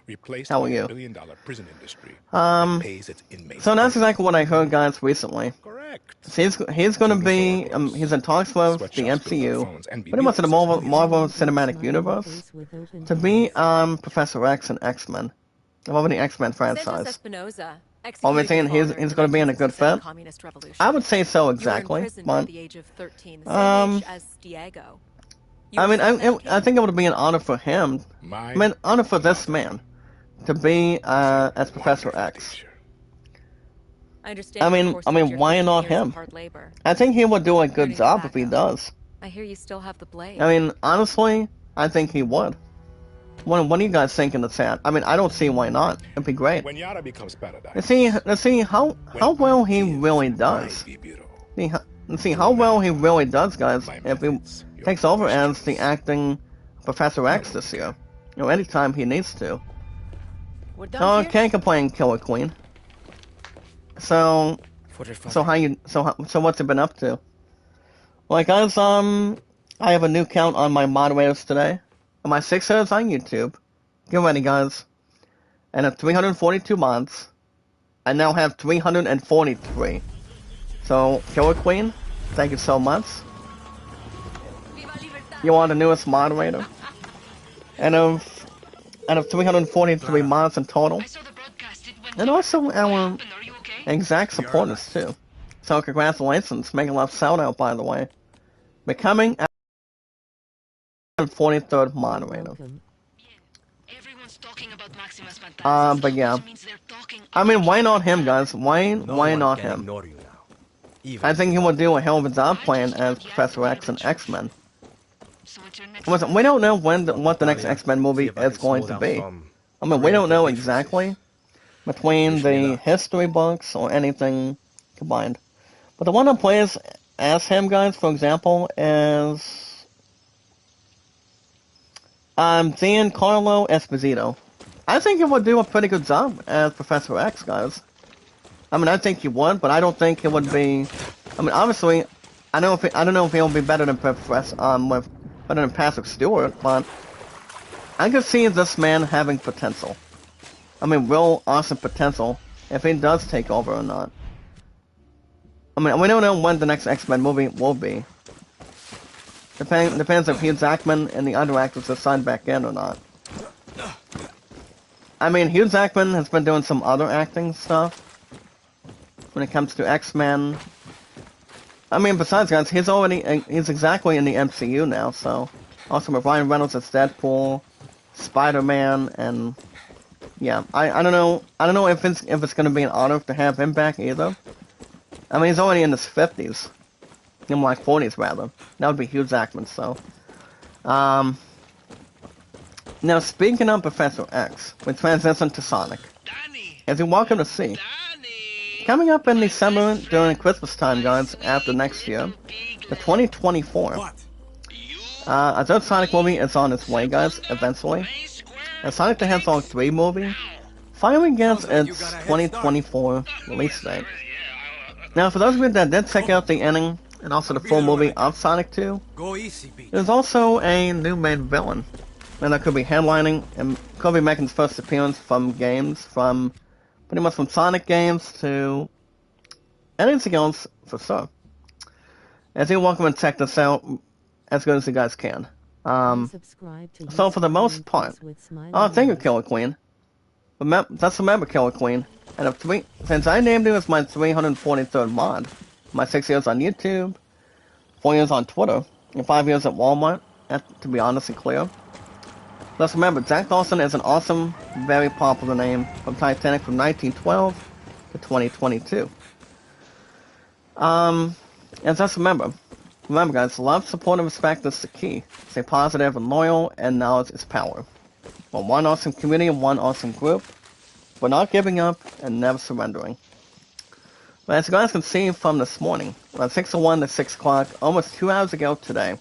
How are you? $1 prison industry so that's exactly what I heard, guys, recently. Correct. So he's going to be, he's in talks with the MCU, pretty much in the Marvel Cinematic Universe, to be Professor X and X-Men. Over the X-Men franchise. Are we saying he's going to be in a good fit? I would say so, exactly. But, I mean, I think it would be an honor for him. I mean, honor for this man to be as Professor X. I mean, why not him? I think he would do a good job if he does. I hear you still have the blade. I mean, honestly, I think he would. What do you guys think in the chat? I mean, I don't see why not. It'd be great. When Yara becomes paradise. Let's see how well he really does. Let's see how well he really does, guys. If he takes over as the acting Professor X this year, you know, anytime he needs to. So can't complain, Killer Queen. So what's it been up to? Well, guys, I have a new count on my moderators today. And my 6 heads on YouTube. Get ready, guys. And at 342 mods, I now have 343. So, Killer Queen, thank you so much. You are the newest moderator. And of 343 mods in total. And also our exact supporters too. So congratulations, make a love shout out, by the way. Becoming 43rd moderator. But yeah. I mean, why not him, guys? Why not him? I think he will do a hell of a job playing as Professor X and X-Men. Listen, we don't know what the next X-Men movie is going to be. I mean, we don't know exactly between the history books or anything combined. But the one that plays as him, guys, for example, is Giancarlo Esposito. I think he would do a pretty good job as Professor X, guys. I mean, I think he would, but I don't think he would be. I mean, obviously, I don't know if he'll be better than better than Patrick Stewart, but I could see this man having potential. I mean, real awesome potential if he does take over or not. I mean, we don't know when the next X-Men movie will be. Depends if Hugh Jackman and the other actors are signed back in or not. I mean, Hugh Jackman has been doing some other acting stuff when it comes to X-Men. I mean, besides, guys, he's exactly in the MCU now, so. Also with Ryan Reynolds as Deadpool, Spider-Man, and yeah, I don't know if it's gonna be an honor to have him back either. I mean, he's already in his 50s. In like 40s rather. That would be Hugh Jackman, so. Now, speaking of Professor X, we transition to Sonic. As you welcome to see. Coming up in December during Christmas time, guys, after next year, the 2024. A third Sonic movie is on its way, guys, eventually. A Sonic the Hedgehog 3 movie finally gets its 2024 release date. Now, for those of you that did check out the ending and also the full movie of Sonic 2, there's also a new main villain. And that could be headlining and could be making his first appearance from games, from pretty much from Sonic games to anything else for sure. As you're welcome to check this out as good as you guys can. So for the most part, thank you, Killer Queen. Just remember, Killer Queen, and since I named you as my 343rd mod, my 6 years on YouTube, 4 years on Twitter, and 5 years at Walmart, to be honest and clear. Just remember, Jack Dawson is an awesome, very popular name from Titanic from 1912 to 2022. And just remember guys, love, support, and respect is the key. Stay positive and loyal, and knowledge is power. We're one awesome community and one awesome group. We're not giving up and never surrendering. But as you guys can see from this morning, around 6:01 to 6 o'clock, almost 2 hours ago today,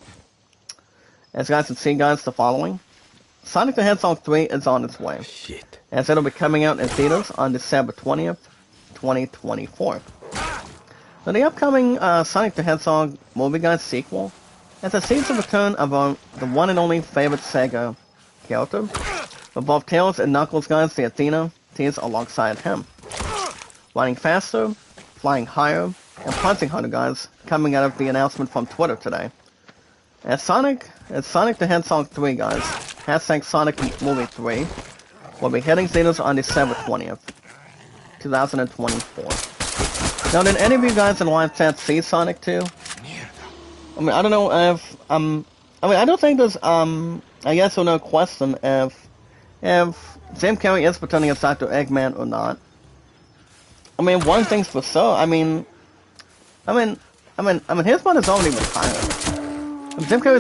as you guys can see, guys, the following. Sonic the Hedgehog 3 is on its way. Shit. As it'll be coming out in theaters on December 20th, 2024. Now, the upcoming Sonic the Hedgehog movie, guys, sequel, as it sees the return of the one and only favorite Sega character, with both Tails and Knuckles, guys, the Athena, teams alongside him. Running faster, flying higher, and punching harder, guys, coming out of the announcement from Twitter today. As Sonic the Hedgehog 3, guys, hashtag Sonic Movie 3, will be hitting theaters on December 20th, 2024. Now, did any of you guys in live chat see Sonic 2? I mean, I don't know if, I mean, I don't think there's, a yes or no question if Jim Carrey is pretending as Dr. Eggman or not. I mean, one thing's for sure, I mean, his mother's already retired. Jim Carrey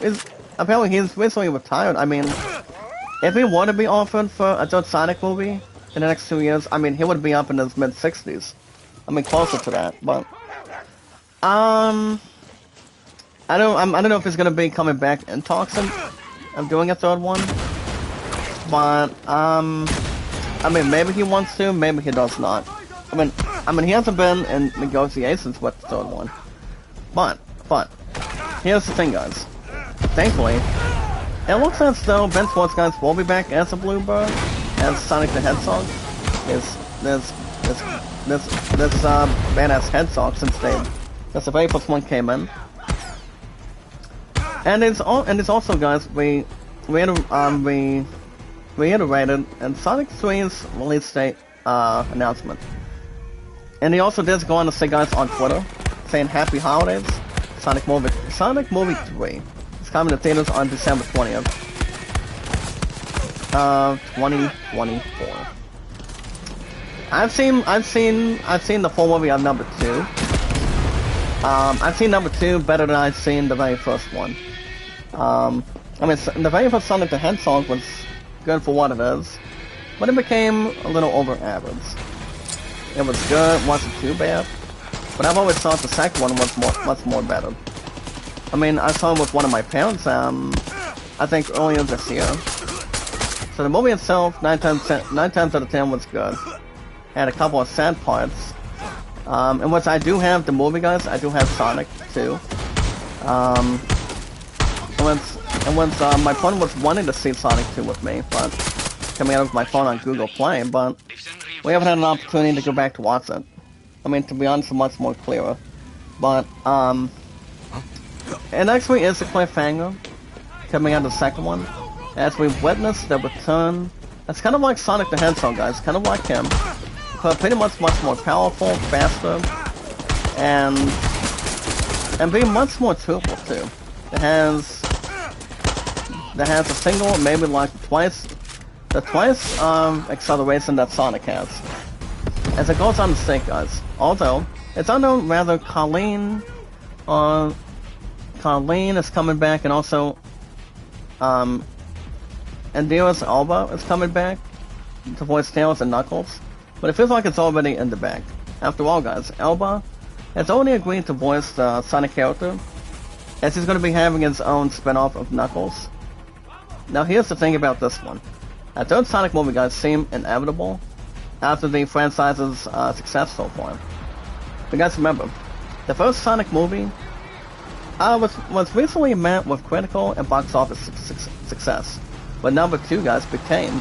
is apparently he's recently retired. I mean, if he were to be offered for a third Sonic movie in the next 2 years, I mean, he would be up in his mid-60s. I mean, closer to that, but I don't know if he's gonna be coming back in talks of doing a third one, but I mean, maybe he wants to, maybe he does not. I mean, he hasn't been in negotiations with the third one, but here's the thing, guys. Thankfully, it looks as though Ben Schwartz, guys, will be back as a Bluebird, as Sonic the Hedgehog. This badass Hedgehog since the very first one came in. And it's also, guys, we reiterated in Sonic 3's release date announcement. And he also did go on to say, guys, on Twitter, saying Happy Holidays, Sonic Movie 3 is coming to theaters on December 20th, 2024. I've seen the full movie of number 2. I've seen number 2 better than I've seen the very first one. I mean, the very first Sonic the Hedgehog was good for what it is, but it became a little over average. It was good, wasn't too bad, but I've always thought the second one was much more better. I mean, I saw it with one of my parents, I think earlier this year. So the movie itself, 9 times out of 10 was good. Had a couple of sad parts. In which I do have the movie, guys. I do have Sonic too. And once my phone was wanting to see Sonic 2 with me, but coming out of my phone on Google Play, but we haven't had an opportunity to go back to watch it. I mean, to be honest, much more clearer. But it actually is a cliffhanger coming out of the second one, as we've witnessed the return. It's kind of like Sonic the Hedgehog, guys. Kind of like him. But pretty much more powerful, faster, and being much more truthful too. It has a single, maybe like twice acceleration that Sonic has. As it goes on the stick, guys. Although it's unknown whether Colleen is coming back, and also Idris Elba is coming back to voice Tails and Knuckles, but it feels like it's already in the bag. After all, guys, Elba has already agreed to voice the Sonic character, as he's going to be having his own spin-off of Knuckles. Now here's the thing about this one. A third Sonic movie, guys, seemed inevitable after the franchise's success so far. But guys, remember, the first Sonic movie was recently met with critical and box office success, but number 2, guys, became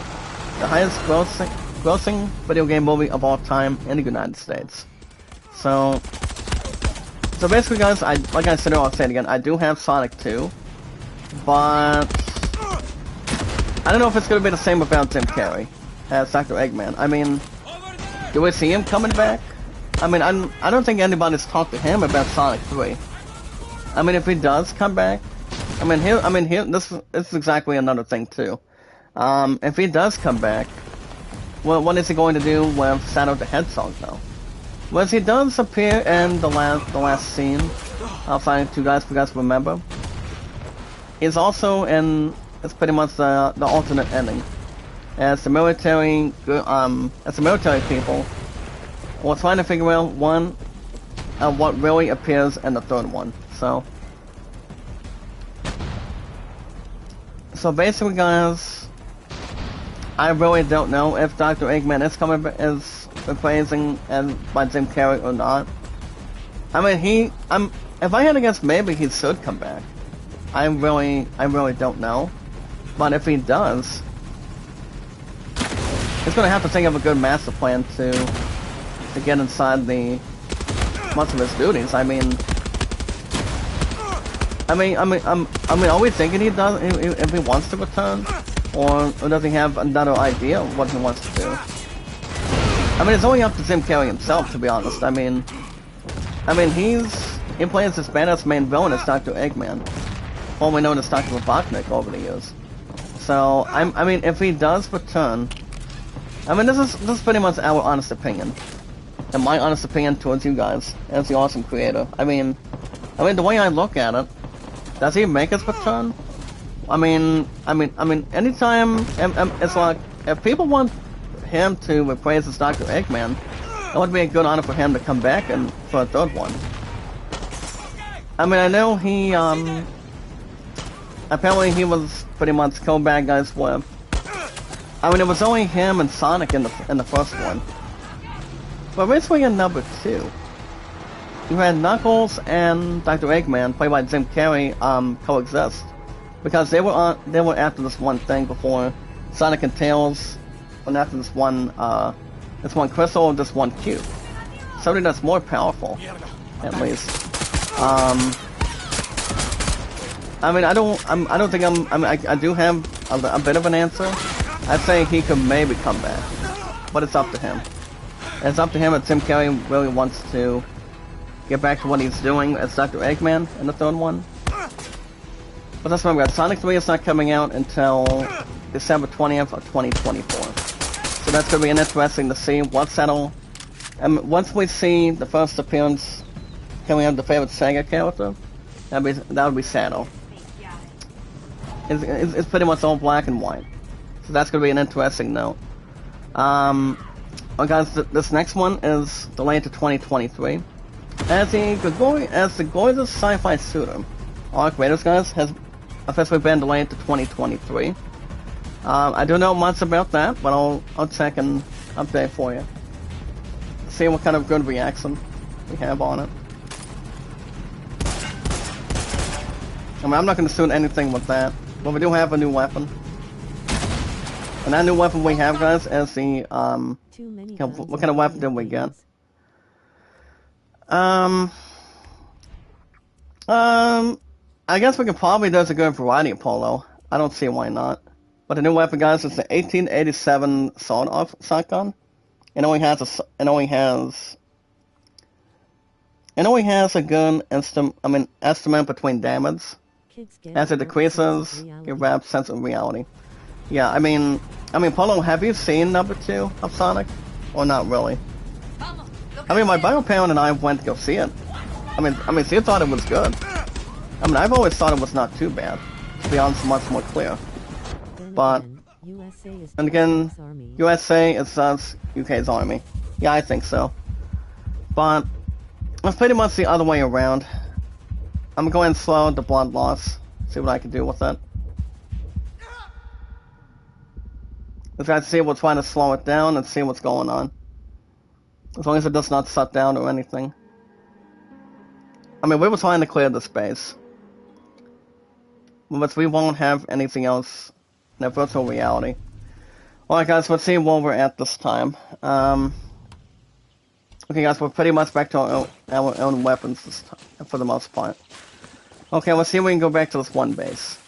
the highest grossing video game movie of all time in the United States. So basically, guys, like I said, I'll say it again, I do have Sonic 2, but I don't know if it's going to be the same about Jim Carrey as Dr. Eggman. I mean, do we see him coming back? I mean, I don't think anybody's talked to him about Sonic 3. I mean, if he does come back, this is exactly another thing too. If he does come back, well, what is he going to do with Shadow the Hedgehog though? Well, he does appear in the last scene of Sonic 2, guys, if you guys remember. He's also in, it's pretty much the alternate ending. As the military people were trying to figure out what really appears in the third one. So basically, guys, I really don't know if Dr. Eggman is reprising by Jim Carrey or not. I mean, if I had to guess, maybe he should come back. I really don't know. But if he does, he's gonna have to think of a good master plan to get inside most of his duties. I mean, are we thinking he does if he wants to return, or does he have another idea of what he wants to do? I mean, it's only up to Jim Carrey himself, to be honest. I mean, he plays his badass main villain as Dr. Eggman, formerly known as Dr. Robotnik over the years. So, I mean, if he does return, I mean, this is pretty much our honest opinion, and my honest opinion towards you guys as the awesome creator. I mean, the way I look at it, does he make his return? I mean, anytime, it's like, if people want him to reprise as Dr. Eggman, it would be a good honor for him to come back and for a third one. I mean, I know he, apparently he was pretty much co-bad guys with, I mean, it was only him and Sonic in the first one. But basically in number 2, you had Knuckles and Dr. Eggman, played by Jim Carrey, coexist. Because they were after this one thing before Sonic and Tails went after this one crystal, this one cube. Something that's more powerful, at least. I mean, I do have a bit of an answer. I'd say he could maybe come back, but it's up to him. It's up to him if Jim Carrey really wants to get back to what he's doing as Dr. Eggman in the third one. But let's remember, Sonic 3 is not coming out until December 20th of 2024. So that's going to be interesting to see what's settled. And once we see the first appearance, can we have the favorite Sega character? That would be Shadow. It's pretty much all black and white. So that's going to be an interesting note. Well, guys, this next one is delayed to 2023. As the gorgeous sci-fi shooter, Arc Raiders, guys, has officially been delayed to 2023. I don't know much about that, but I'll check and update for you. See what kind of good reaction we have on it. I mean, I'm not going to shoot anything with that, but we do have a new weapon. And that new weapon we have, guys, is the, what kind of weapon did we get? I guess we could probably do a good variety of polo. I don't see why not. But the new weapon, guys, is the 1887 sawed-off shotgun. It only has a good estimate between damage. As it decreases, it wraps sense of reality. Yeah, I mean, Polo, have you seen number 2 of Sonic? Or not really? I mean, my bio parent and I went to go see it. I mean, she thought it was good. I mean, I've always thought it was not too bad. To be honest, much more clear. But And again, USA is UK's army. Yeah, I think so. But it's pretty much the other way around. I'm going to slow the blood loss. See what I can do with it. Let's try to see what's trying to slow it down and see what's going on. As long as it does not shut down or anything. I mean, we were trying to clear the space. But we won't have anything else in a virtual reality. Alright guys, let's see where we're at this time. Okay guys, we're pretty much back to our own weapons this time, for the most part. Okay, let's see if we can go back to this one base.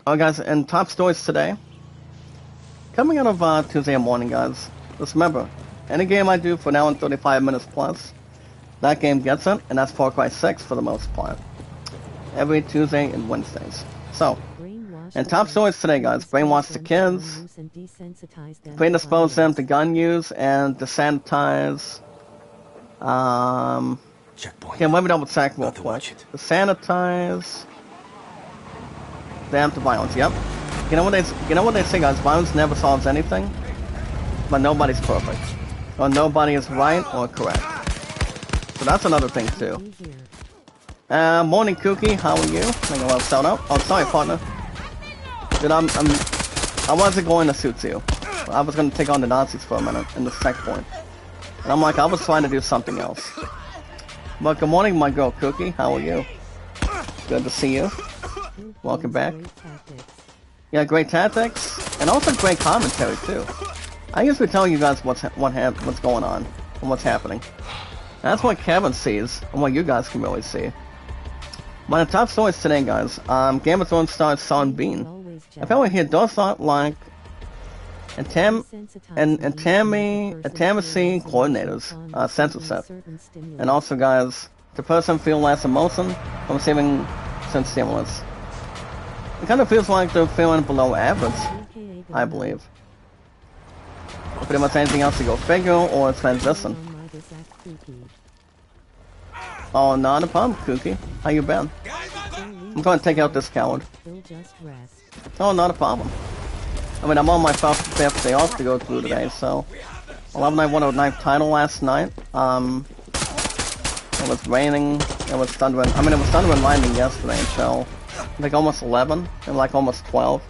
Alright guys, in top stories today, coming out of Tuesday morning guys, just remember, any game I do for now in 35 minutes plus, that game gets it, and that's Far Cry 6 for the most part. Every Tuesday and Wednesdays. So, and top stories today guys, brainwash the kids, predispose them to gun use, and desanitize, okay, let me double check real quick. Desanitize them to violence, yep. You know what they say guys, violence never solves anything, but nobody's perfect. Or nobody is right or correct. So that's another thing too. Morning Cookie, how are you? Make a little shout out. Oh, sorry partner. Dude, I wasn't going to shoot you. I was going to take on the Nazis for a minute in the checkpoint. And I'm like, I was trying to do something else. But good morning, my girl Cookie. How are you? Good to see you. Welcome back. Yeah, great tactics. And also great commentary, too. I usually tell you guys what's going on and what's happening. And that's what Kevin sees and what you guys can really see. But the top stories today, guys, Game of Thrones star Sean Bean. Apparently he does not like Tamasi coordinators, censorship. And also, guys, the person feel less emotion from receiving some stimulus. It kind of feels like they're feeling below average, I believe. Pretty much anything else to go figure or transition. Oh, not a problem, Cookie. How you been? I'm going to take out this coward. Oh, not a problem. I mean, I'm on my fifth day off to go through today, so... 11 I won a ninth title last night. It was raining, it was thundering. I mean, it was thunder and lightning yesterday until... like almost 11, and like almost 12.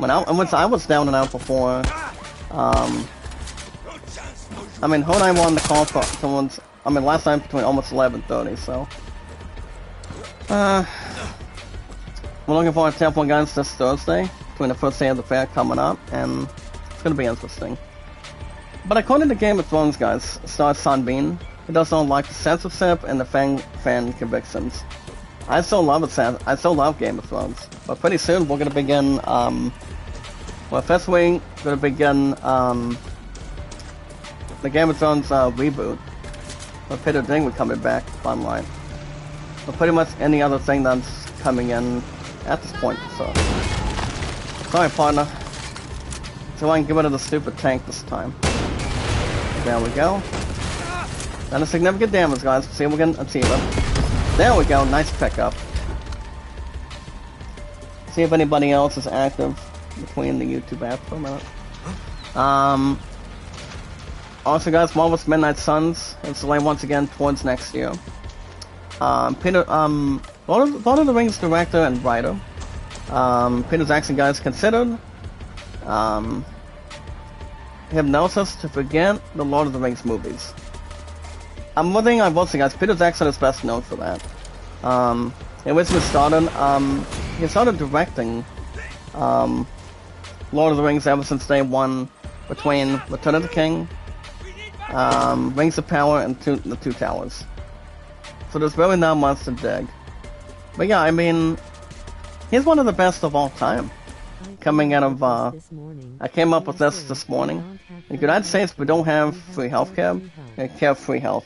I was down and out before... I mean, who and I wanted to call for someone's... I mean, last time between almost 11:30, so... we're looking forward to Temple Guns this Thursday, between the first day of the fair coming up, and it's gonna be interesting. But according to Game of Thrones, guys, star Sean Bean, he does not like the censorship and the fan convictions. I still love Game of Thrones, but pretty soon we're gonna begin, well, first we're gonna begin, the Game of Thrones, reboot. With Peter Dinklage coming back online. But pretty much any other thing that's coming in at this point, so. Sorry, partner. So I can get rid of the stupid tank this time. There we go. And a significant damage, guys. See if we can achieve it. There we go, nice pickup. See if anybody else is active between the YouTube app for a minute. Also, guys, Marvel's Midnight Suns is delayed once again towards next year. Lord of the Rings director and writer, Peter Jackson, guys, considered hypnosis to forget the Lord of the Rings movies. One thing I will say, guys, Peter Jackson is best known for that. In which he started directing Lord of the Rings ever since day one, between Return of the King, Rings of Power, and the Two Towers. So there's really not much to dig. But yeah, I mean, he's one of the best of all time. Coming out of, I came up with this morning. In the United States, we don't have free healthcare. We have free health.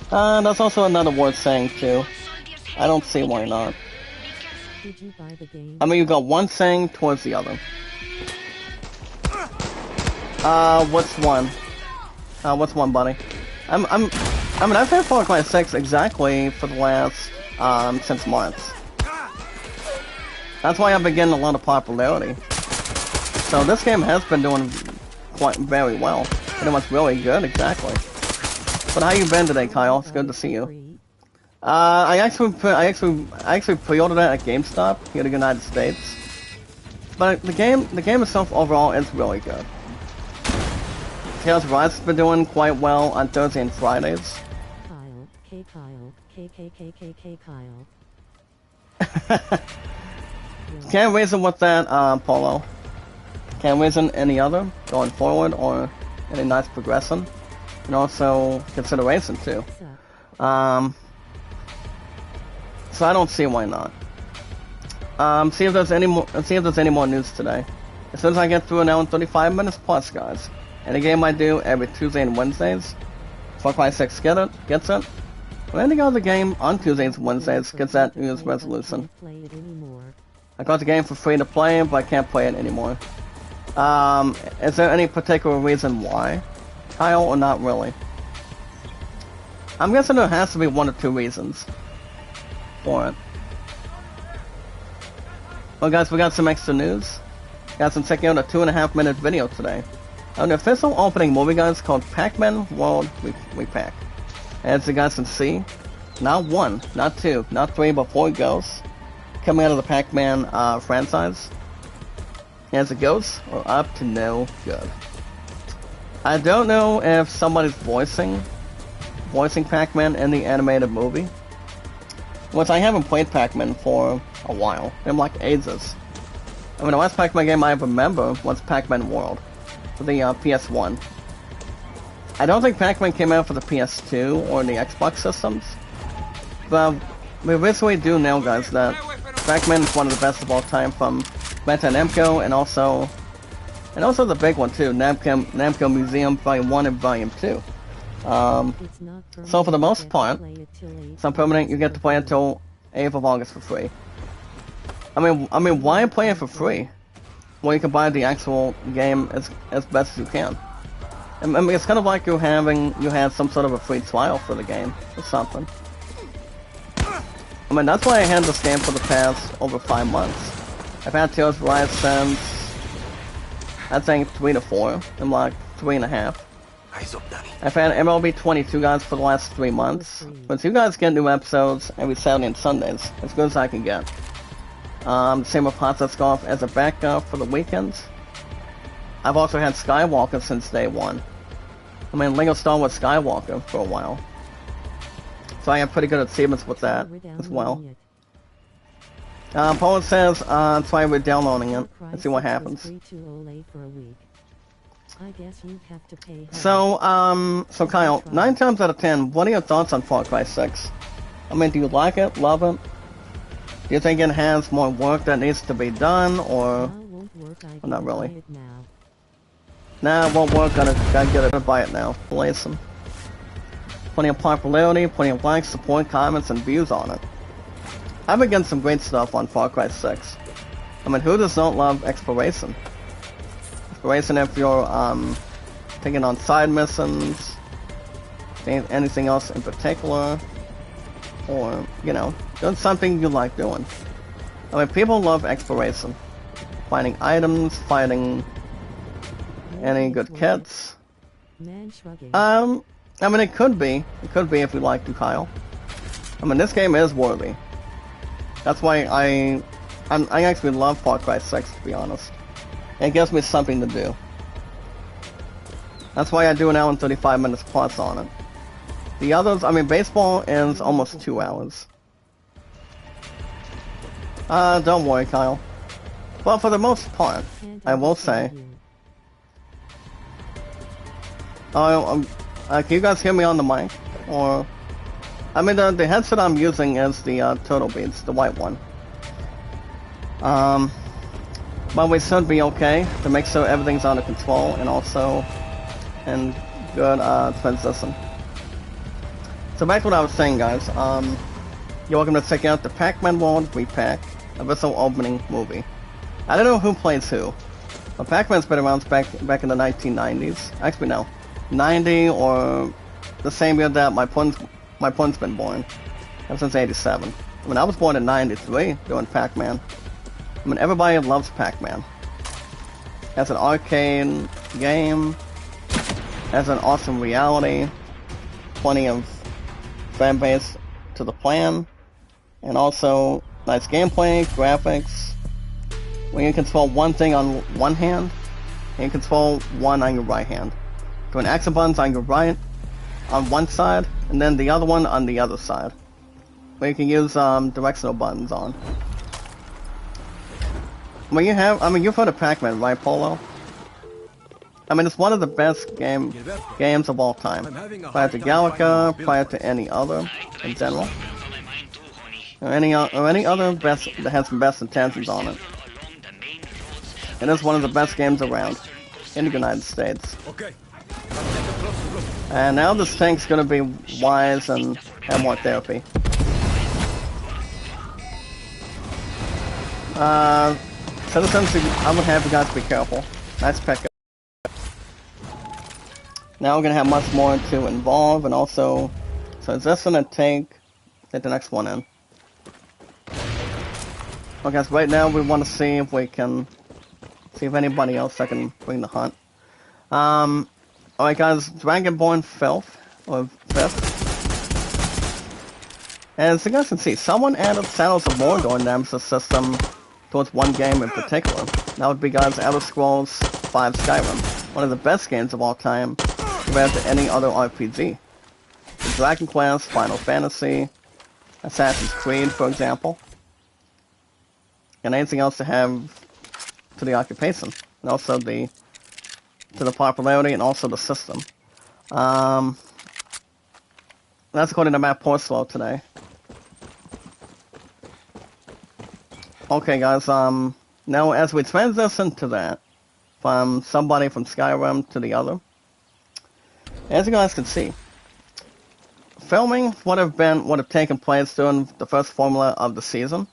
That's also another word saying too. I don't see why not. I mean, you got one saying towards the other. What's one? What's one, buddy? I mean, I've had Far Cry 6 exactly for the last, since March. That's why I've been getting a lot of popularity. So this game has been doing quite very well. Pretty much really good, exactly. But how you been today, Kyle? It's good to see you. I actually pre-ordered it at GameStop here in the United States. But the game itself overall is really good. Tales of Rise has been doing quite well on Thursday and Fridays. Kyle, Kyle. Can't reason with that, Polo. Can't reason any other going forward or any nice progression, and also consideration too. So I don't see why not. See if there's any more. See if there's any more news today. As soon as I get through an hour and 35 minutes plus, guys. Any game I do every Tuesday and Wednesdays, Far Cry 6 gets it. Or any other game on Tuesdays and Wednesdays gets that New Year's resolution. I got the game for free to play, but I can't play it anymore. Is there any particular reason why, Kyle, or not really? I'm guessing there has to be one or two reasons for it. Well, guys, we got some extra news. Guys, I'm checking out a 2.5-minute video today. An official opening movie, guys, called Pac-Man World Repack. As you guys can see, not one, not two, not three, but 4 ghosts coming out of the Pac-Man franchise. As the ghosts are up to no good. I don't know if somebody's voicing Pac-Man in the animated movie. Which I haven't played Pac-Man for a while. I'm like ages. I mean, the last Pac-Man game I remember was Pac-Man World for the PS1. I don't think Pac-Man came out for the PS2 or the Xbox systems. But we recently do know, guys, that Pac-Man is one of the best of all time from Bandai Namco, and also the big one too, Namco Museum Volume 1 and Volume 2. So for the most part, some permanent you get to play until 8th of August for free. I mean, why play it for free when you can buy the actual game as best as you can? I mean, it's kind of like you had some sort of a free trial for the game or something. I mean, that's why I had this game for the past over 5 months. I've had Tales of Rise since, I think, 3 to 4. I'm like 3.5. I've had MLB 22, guys, for the last 3 months. But you guys get new episodes every Saturday and Sundays, as good as I can get. Same with Hot Shots Golf as a backup for the weekends. I've also had Skywalker since day one. I mean, Lego Star Wars Skywalker for a while. So I have pretty good achievements with that as well. Paul says, try re-downloading it and see what happens. So Kyle, 9 times out of 10, what are your thoughts on Far Cry 6? I mean, do you like it? Love it? Do you think it has more work that needs to be done, or not really? Nah, it won't work. Gotta get it to buy it now. Listen. Plenty of popularity, plenty of likes, support, comments, and views on it. I've been getting some great stuff on Far Cry 6. I mean, who does not love exploration? Exploration if you're taking on side missions, anything else in particular, or, you know, doing something you like doing. I mean, people love exploration. Finding items, finding any good kits. I mean, it could be if you like to, Kyle. I mean, this game is worthy. That's why I actually love Far Cry 6, to be honest. It gives me something to do. That's why I do an hour and 35 minutes plus on it. The others, I mean, baseball is almost 2 hours. Don't worry, Kyle. Well, for the most part, I will say. Can you guys hear me on the mic? Or, I mean, the headset I'm using is the Turtle Beats, the white one. But we should be okay to make sure everything's under control and also in good transition. So back to what I was saying, guys. You're welcome to check out the Pac-Man World Repack, a visual opening movie. I don't know who plays who, but Pac-Man's been around back in the 1990s. Actually, no, 90 or the same year that my pun's been born. Ever since '87. I mean, I was born in '93 doing Pac-Man. I mean, everybody loves Pac-Man. as an arcade game, as an awesome reality, plenty of fan base to the plan, and also nice gameplay, graphics. When you control one thing on one hand, and you control one on your right hand. So an action button's on your right, on one side, and then the other one on the other side. Where you can use directional buttons on. When you have, I mean, you've heard of Pac-Man, right, Polo? I mean, it's one of the best games of all time. Prior to Galaga, prior to any other, in general. Or any other best that has some best intentions on it. It is one of the best games around in the United States. And now this tank's gonna be wise and have more therapy. Citizens, I'm gonna have you guys be careful. Nice pickup. Now we're gonna have much more to involve, and also, so is this gonna take the next one in? Okay, so right now we want to see if we can see if anybody else that can bring the hunt. Alright guys, Dragonborn Filth, or Fifth. As you guys can see, someone added Shadows of Mordor Nemesis system towards one game in particular. That would be, guys, Elder Scrolls V Skyrim. One of the best games of all time compared to any other RPG. Dragon Quest, Final Fantasy, Assassin's Creed, for example. And anything else to have to the occupation. And also to the popularity and also the system. That's according to Matt Porslow today. Okay guys, now as we transition to that, from somebody from Skyrim to the other, as you guys can see, filming would have taken place during the first formula of the season.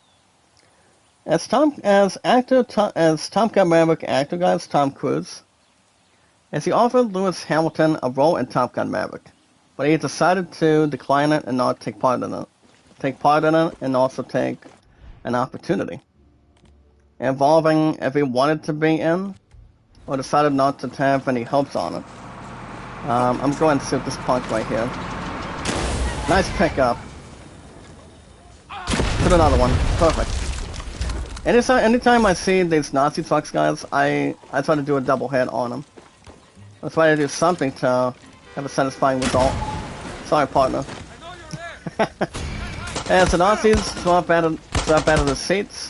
As Top Gun Maverick actor, guys, Tom Cruise, as he offered Lewis Hamilton a role in Top Gun Maverick, but he decided to decline it and not take part in it, and also take an opportunity involving if he wanted to be in, or decided not to have any hopes on it. I'm going to shoot this punk right here. Nice pickup. Put another one. Perfect. Anytime I see these Nazi trucks, guys, I try to do a double hit on them. I try to do something to have a satisfying result. Sorry, partner. And so Nazis drop out of the seats,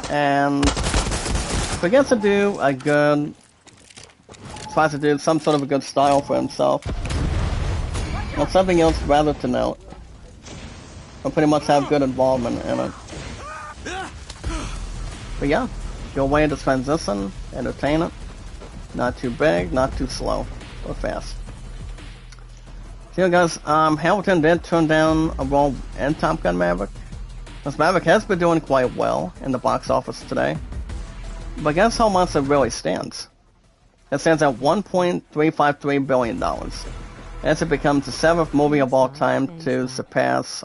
and forgets to do a good, tries to do some sort of a good style for himself. Or something else rather to note. Or pretty much have good involvement in it. But yeah, your way to transition, entertain it. Not too big, not too slow, or fast. So yeah, guys, Hamilton did turn down a role in Top Gun Maverick. Because Maverick has been doing quite well in the box office today. But guess how much it really stands? It stands at $1.353 billion. As it becomes the 7th movie of all time to surpass,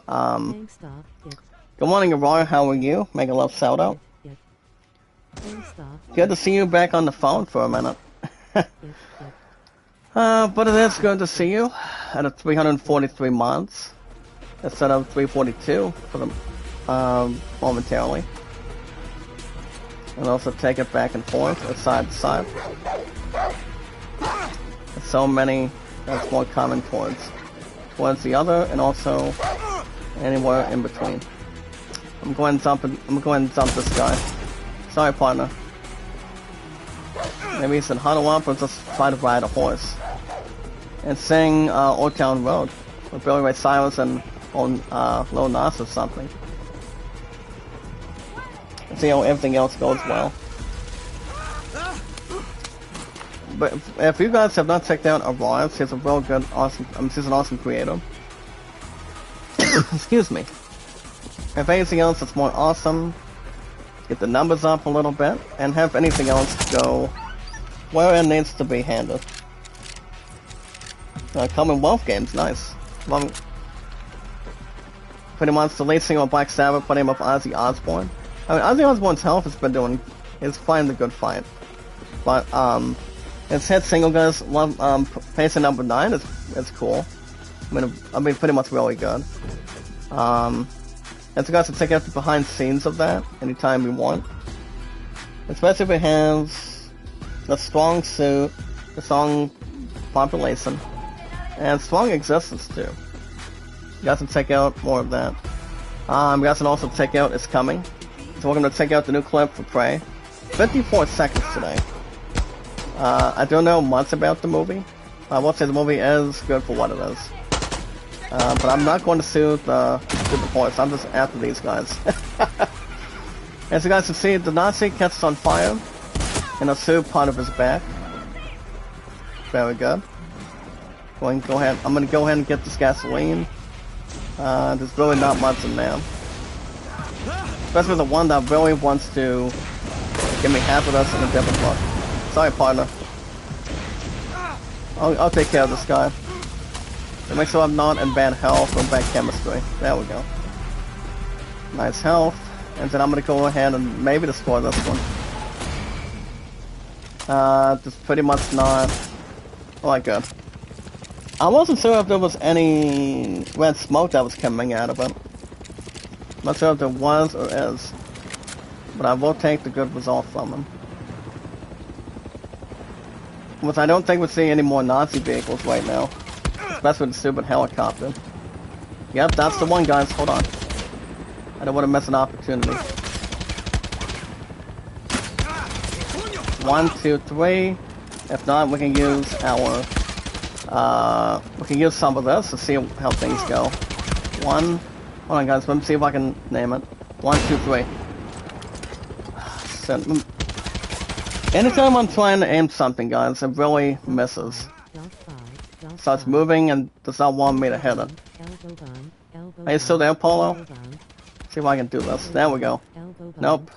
Good morning, Aurora, how are you? Make a love shout out. Good to see you back on the phone for a minute. But it is good to see you at a 343 months instead of 342 for the momentarily, and also take it back and forth, or side to side. There's so many that's more common towards the other, and also anywhere in between. I'm going to jump this guy. Sorry, partner. Maybe he should huddle up or just try to ride a horse. And sing Old Town Road with Billy Ray Cyrus and Lil Nas or something. And see how everything else goes well. But if you guys have not checked out Aurora, she's a real good, awesome, she's an awesome creator. Excuse me. If anything else that's more awesome, get the numbers up a little bit, and have anything else go where it needs to be handled. Commonwealth games, nice. Pretty much the lead singer of Black Sabbath, put him up Ozzy Osbourne. I mean, Ozzy Osbourne's health has been is fighting the good fight. but its hit single guns, pacing number 9 is cool. I mean, pretty much really good. It's got to check out the behind the scenes of that anytime you want. Especially if it has a strong suit, a strong population, and strong existence too. You guys can check out more of that. You guys can also check out It's Coming. So we're going to check out the new clip for Prey. 54 seconds today. I don't know much about the movie. I will say the movie is good for what it is. But I'm not going to sue the police. I'm just after these guys. As you guys can see, the Nazi catches on fire in a suit part of his back. Very good. I'm going to go ahead and get this gasoline. There's really not much in there. Especially the one that really wants to give me half of this in a different look. Sorry, partner. I'll take care of this guy. To make sure I'm not in bad health or bad chemistry. There we go. Nice health. And then I'm gonna go ahead and maybe destroy this one. Just pretty much not... Oh my god. I wasn't sure if there was any red smoke that was coming out of it. Not sure if there was or is. But I will take the good result from him. Which I don't think we'll see any more Nazi vehicles right now. Especially with the stupid helicopter. Yep, that's the one, guys. Hold on. I don't want to miss an opportunity. 1, 2, 3. If not, we can use our... we can use some of this to see how things go. 1... Hold on, guys. Let me see if I can name it. 1, 2, 3. So, anytime I'm trying to aim something, guys, it really misses. Starts moving and does not want me to hit it. Are you still there, Polo? See if I can do this. There we go. Nope.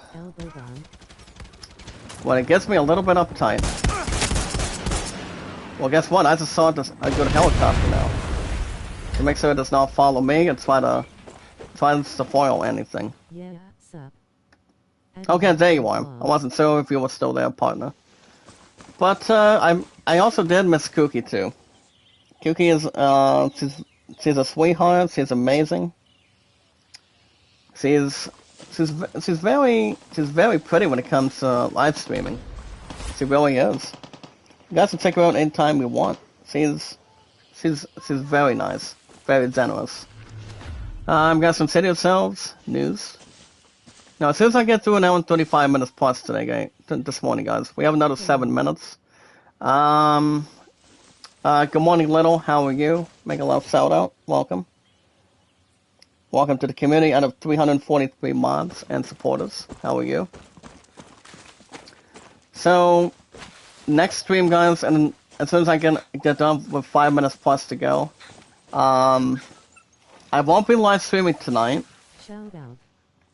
Well, it gets me a little bit uptight. Well, guess what? I just saw a good helicopter now. To make sure it does not follow me and try to foil anything. Okay, there you are. I wasn't sure if you were still there, partner. But I also did miss Cookie too. Cookie is she's a sweetheart. She's amazing. She's very pretty when it comes to live streaming. She really is. You guys can check her out anytime you want. She's very nice, very generous. Got some city yourselves news. Now, as soon as I get through an hour and 35 minutes plus today, this morning, guys, we have another 7 minutes. Good morning, Little. How are you? Make a love shout out. Welcome. Welcome to the community out of 343 mods and supporters. How are you? So, next stream, guys, and as soon as I get done with 5 minutes plus to go, I won't be live streaming tonight. Shout out.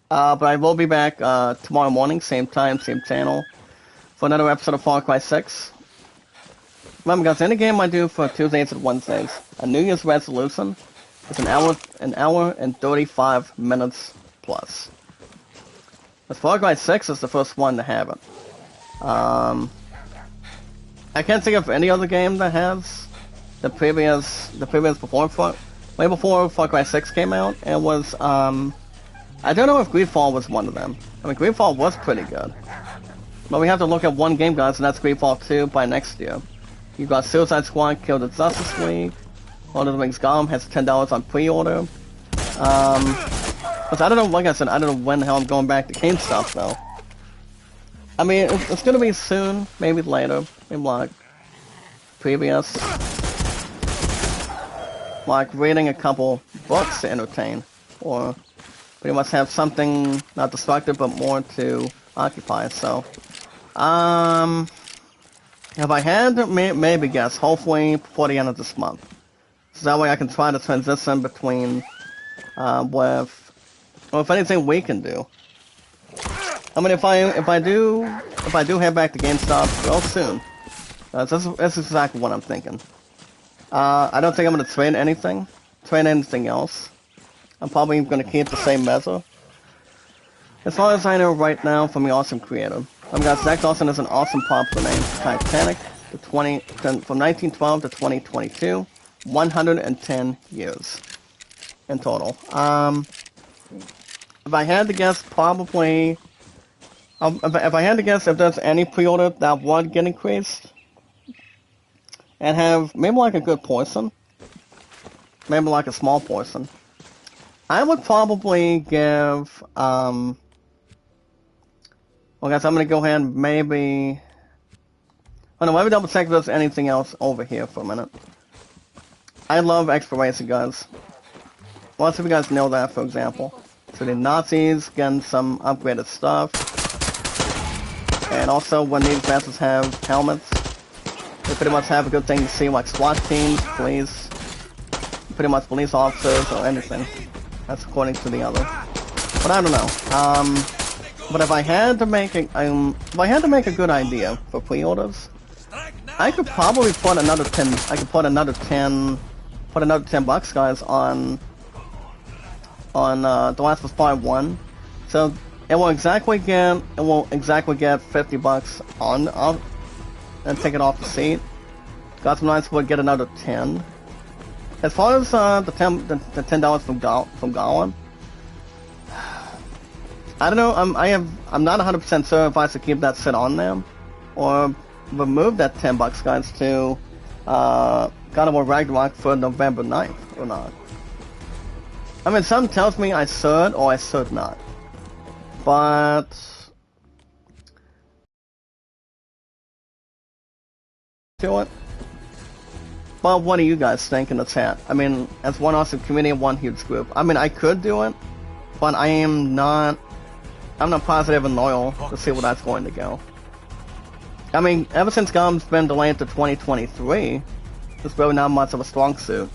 But I will be back tomorrow morning, same time, same channel, for another episode of Far Cry 6. Remember, guys, any game I do for Tuesdays and Wednesdays, a New Year's resolution, is an hour and 35 minutes plus. As Far Cry 6 is the first one to have it. I can't think of any other game that has the previous way before Far Cry 6 came out. It was I don't know if Greedfall was one of them. I mean, Greedfall was pretty good. But we have to look at one game, guys, and that's Greedfall 2 by next year. You've got Suicide Squad, Kill the Justice League. Lord of the Rings Gollum has $10 on pre-order. But I don't know, like I said, I don't know when the hell I'm going back to GameStop, though. I mean, it's gonna be soon, maybe later, maybe like previous. Like reading a couple books to entertain, or pretty much have something not destructive but more to occupy. So, if I had to maybe guess, hopefully before the end of this month, so that way I can try to transition between with anything we can do. I mean, if I do head back to GameStop real soon, that's exactly what I'm thinking. I don't think I'm gonna trade anything else. I'm probably gonna keep the same measure. As far as I know right now from the Awesome Creator. Guys, Zach Dawson is an awesome popular name. Titanic, from 1912 to 2022, 110 years in total. If I had to guess, probably, if I had to guess if there's any pre-order that would get increased, and have maybe like a good portion, maybe like a small portion, I would probably give, well guys, I'm gonna go ahead and maybe, oh no, let me double check if there's anything else over here for a minute. I love exploration, guys. Lots of you guys know that, for example. So the Nazis getting some upgraded stuff. And also when these vessels have helmets, they pretty much have a good thing to see, like SWAT teams, police, pretty much police officers or anything. That's according to the other. But I don't know. But if I had to make a good idea for pre-orders, I could probably put another 10. I could put another 10 bucks, guys, on The Last of Us Part 1. So it will exactly get 50 bucks on and take it off the seat. Gotham Knights would get another 10. As far as the $10 from Gollum, I don't know. I'm not 100% sure if I should keep that sit on there or remove that 10 bucks, guys, to God of War Ragnarok for November 9th or not. I mean, something tells me I should or I should not. But do it. Well, what do you guys think in the chat? I mean, as one awesome community and one huge group. I mean, I could do it, but I'm not positive and loyal to see where that's going to go. I mean, ever since Gollum's been delayed to 2023, there's really not much of a strong suit.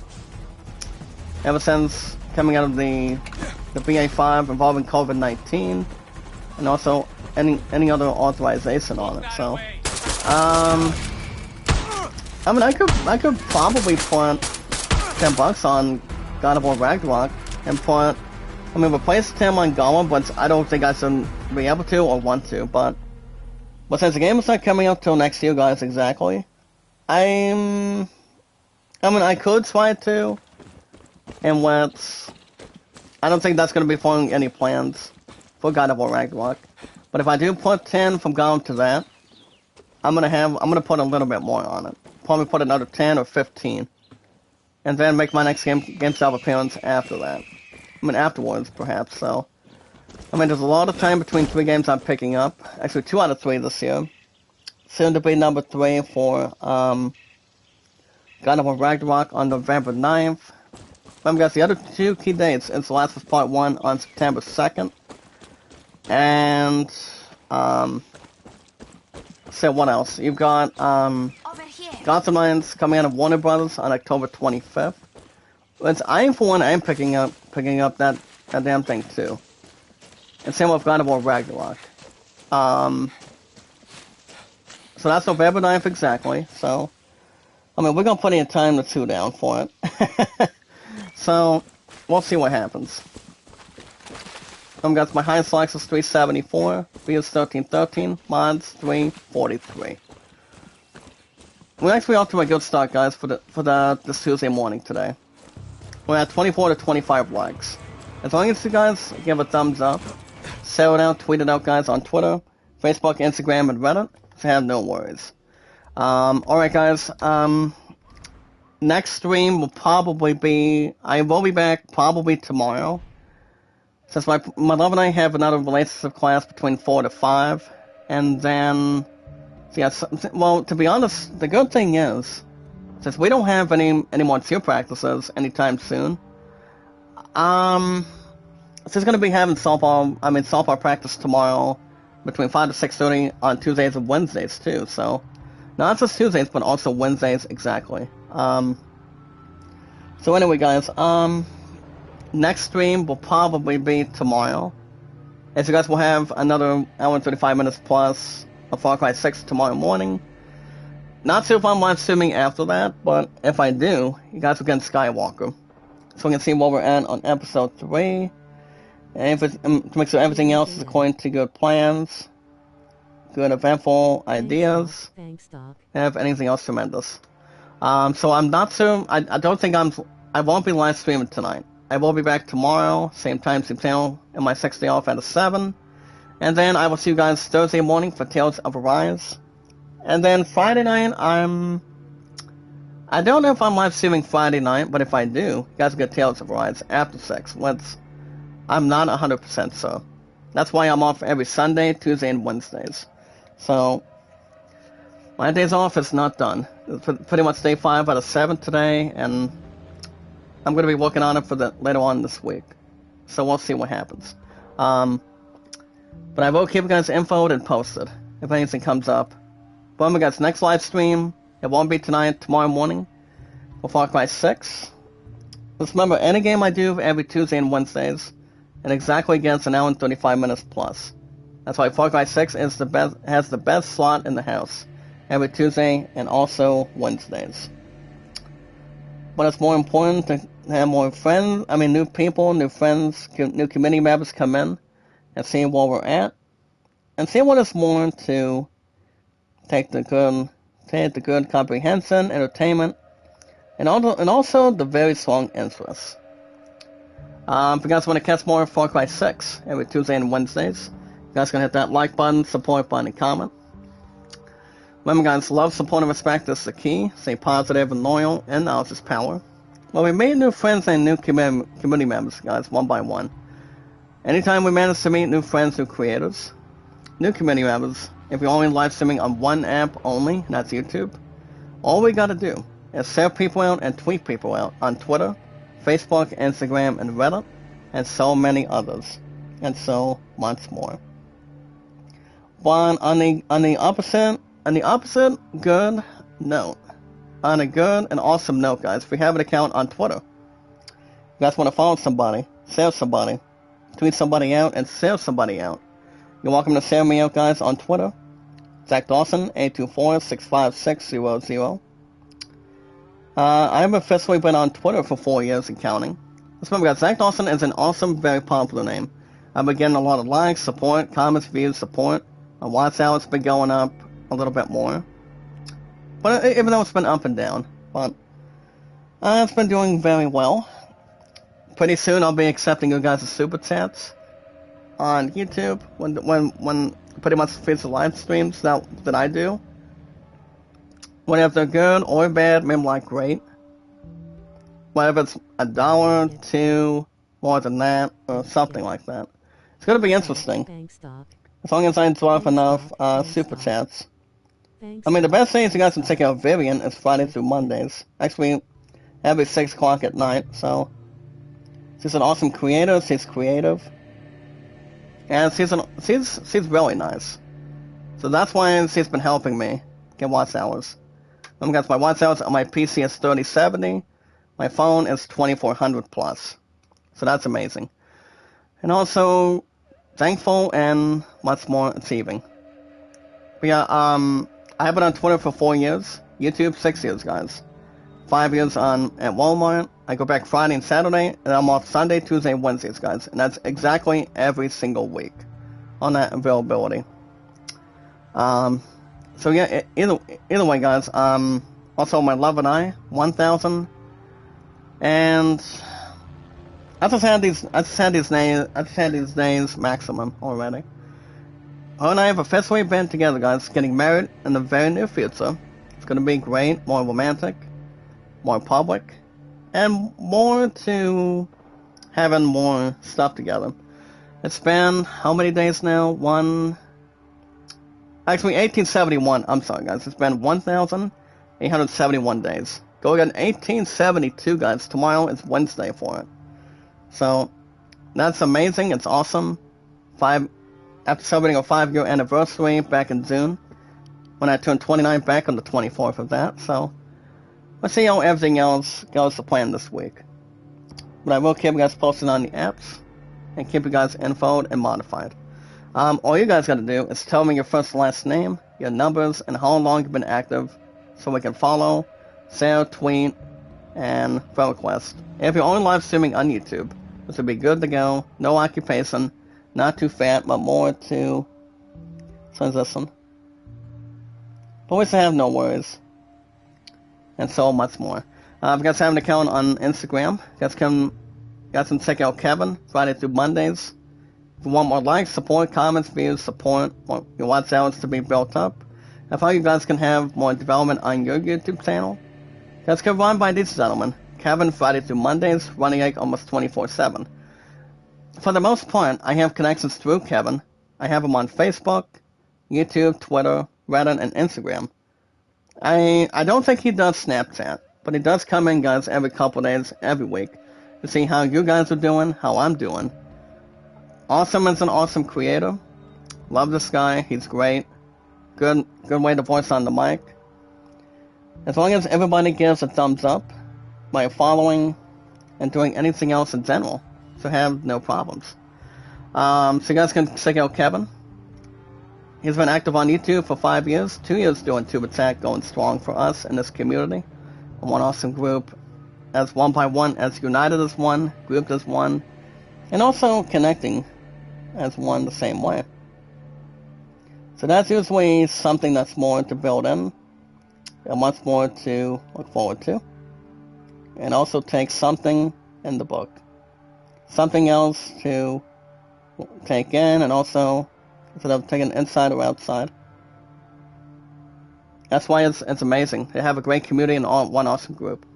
Ever since coming out of the BA5 involving COVID-19, and also any other authorization on it. So, I mean, I could probably put 10 bucks on God of War Ragnarok and replace Tim on Gollum, but I don't think I should be able to or want to. But since the game is not coming out till next year, guys, exactly, I could try to, and I don't think that's going to be following any plans for God of War Ragnarok. But if I do put 10 from Gollum to that, I'm gonna put a little bit more on it. Probably put another 10 or 15, and then make my next GameStop appearance after that. I mean, afterwards, perhaps. So, I mean, there's a lot of time between 3 games I'm picking up. Actually, 2 out of 3 this year. Soon to be number 3 for God of War Ragnarok on November 9th. Remember, guys, the other 2 key dates is The Last of Us Part 1 on September 2nd. And, so what else? You've got, Gotham Knights coming out of Warner Brothers on October 25th. Which I, for one, am picking up that damn thing, too. And same with God of War Ragnarok. So that's November 9th exactly, so, I mean, we're gonna put plenty of time to chew down for it. So, we'll see what happens. Got my highest likes is 374, views 1313, mods 343. We're actually off to a good start, guys, for this Tuesday morning today. We're at 24 to 25 likes. As long as you guys give a thumbs up, share it out, tweet it out, guys, on Twitter, Facebook, Instagram, and Reddit, so have no worries. Alright, guys, next stream will probably be, I will be back probably tomorrow. Since my love and I have another relationship class between 4 to 5, and then, well, to be honest, the good thing is, since we don't have any more tier practices anytime soon, she's gonna be having softball practice tomorrow between 5 to 6:30 on Tuesdays and Wednesdays too. So, not just Tuesdays, but also Wednesdays exactly. So anyway, guys, next stream will probably be tomorrow. As you guys will have another hour and 35 minutes plus of Far Cry 6 tomorrow morning. Not sure if I'm live streaming after that, but if I do, you guys will get Skywalker. So we can see where we're at on episode 3. And to make sure everything else is according to good plans. good eventful ideas. Thanks, Doc. Have anything else tremendous. So I'm not soon. I don't think I won't be live streaming tonight. I will be back tomorrow, same time, same channel, in my 6 day off at 7. And then I will see you guys Thursday morning for Tales of Arise. And then Friday night, I don't know if I'm live streaming Friday night, but if I do, you guys get Tales of Arise after 6. I'm not 100% sure. That's why I'm off every Sunday, Tuesday, and Wednesdays. So, my days off is not done. It's pretty much day 5 out of 7 today, and I'm going to be working on it for later on this week. So we'll see what happens. But I will keep you guys infoed and posted if anything comes up. But remember guys, next live stream, it won't be tonight, tomorrow morning, for Far Cry 6. Just remember, any game I do every Tuesday and Wednesdays, it exactly gets an hour and 35 minutes plus. That's why Far Cry 6 has the best slot in the house. Every Tuesday and also Wednesdays. But it's more important to have more friends, new people, new friends, new community members come in and see where we're at. And see what it's more to take the good comprehension, entertainment, and also the very strong interest. If you guys want to catch more of Far Cry 6 every Tuesday and Wednesdays, you guys can hit that like button, support button, and comment. Remember guys, love, support, and respect is the key. Stay positive and loyal, and knowledge is power. Well, we made new friends and new community members, guys, one by one. Anytime we manage to meet new friends, new creators, new community members, if you're only live streaming on one app only, and that's YouTube, all we gotta do is share people out and tweet people out on Twitter, Facebook, Instagram, and Reddit, and so many others, and so much more. But on the opposite good note, on a good and awesome note, guys, if you have an account on Twitter, you guys want to follow somebody, share somebody, tweet somebody out, and share somebody out, you're welcome to share me out, guys, on Twitter. Zach Dawson, 824-656-00. I've officially been on Twitter for 4 years and counting. Just remember, guys, Zach Dawson is an awesome, very popular name. I've been getting a lot of likes, support, comments, views, support. My watch hour's been going up a little bit more. But even though it's been up and down, but it's been doing very well. Pretty soon I'll be accepting you guys' super chats on YouTube when pretty much feeds the live streams that I do. Whether they're good or bad, maybe like great. Whether it's $1, $2, more than that, or something like that. It's gonna be interesting. Thanks, Doc. As long as I drop enough super chats. The best thing is you guys can check out Vivian is Friday through Mondays. Actually, every 6 o'clock at night, so. She's an awesome creator, she's creative. And she's really nice. So that's why she's been helping me get watch hours. Guys, my watch hours on my PC is 3070. My phone is 2400 plus. So that's amazing. And also, thankful and much more achieving. But yeah, I've been on Twitter for 4 years. YouTube, 6 years, guys. 5 years at Walmart. I go back Friday and Saturday, and I'm off Sunday, Tuesday, and Wednesdays, guys. And that's exactly every single week on that availability. So yeah, either way, guys. Also my Love and I, 1,000, and I just had these names maximum already. Her and I have officially been together, guys, getting married in the very near future. It's gonna be great, more romantic, more public, and more to having more stuff together. It's been how many days now? 1871. I'm sorry, guys. It's been 1,871 days. Go again, 1872, guys. Tomorrow is Wednesday for it. So that's amazing. It's awesome. After celebrating a 5-year anniversary back in June, when I turned 29 back on the 24th of that. So let's see how everything else goes to plan this week. But I will keep you guys posted on the apps and keep you guys infoed and modified. All you guys gotta do is tell me your first and last name, your numbers, and how long you've been active so we can follow, share, tweet, and friend request. And if you're only live streaming on YouTube, this would be good to go, no occupation, not too fat, but more to transition. But we still have no worries. And so much more. If you guys have an account on Instagram, you guys can check out Kevin, Friday through Mondays. If you want more likes, support, comments, views, support, your watch hours to be built up, and how you guys can have more development on your YouTube channel, that's run by these gentlemen. Kevin, Friday through Mondays, running like almost 24/7. For the most part, I have connections through Kevin. I have him on Facebook, YouTube, Twitter, Reddit, and Instagram. I don't think he does Snapchat, but he does come in, guys, every couple days, every week, to see how you guys are doing, how I'm doing. Awesome is an awesome creator. Love this guy. He's great. Good way to voice on the mic. As long as everybody gives a thumbs up by following and doing anything else in general, so have no problems. So you guys can check out Kevin. He's been active on YouTube for 5 years, 2 years doing Tube Attack, going strong for us in this community. One awesome group, as one by one, as united as one, grouped as one, and also connecting as one the same way. So that's usually something that's more to build in, and much more to look forward to. And also take something in the book. Something else to take in, and also instead of taking inside or outside. That's why it's amazing. They have a great community and one awesome group.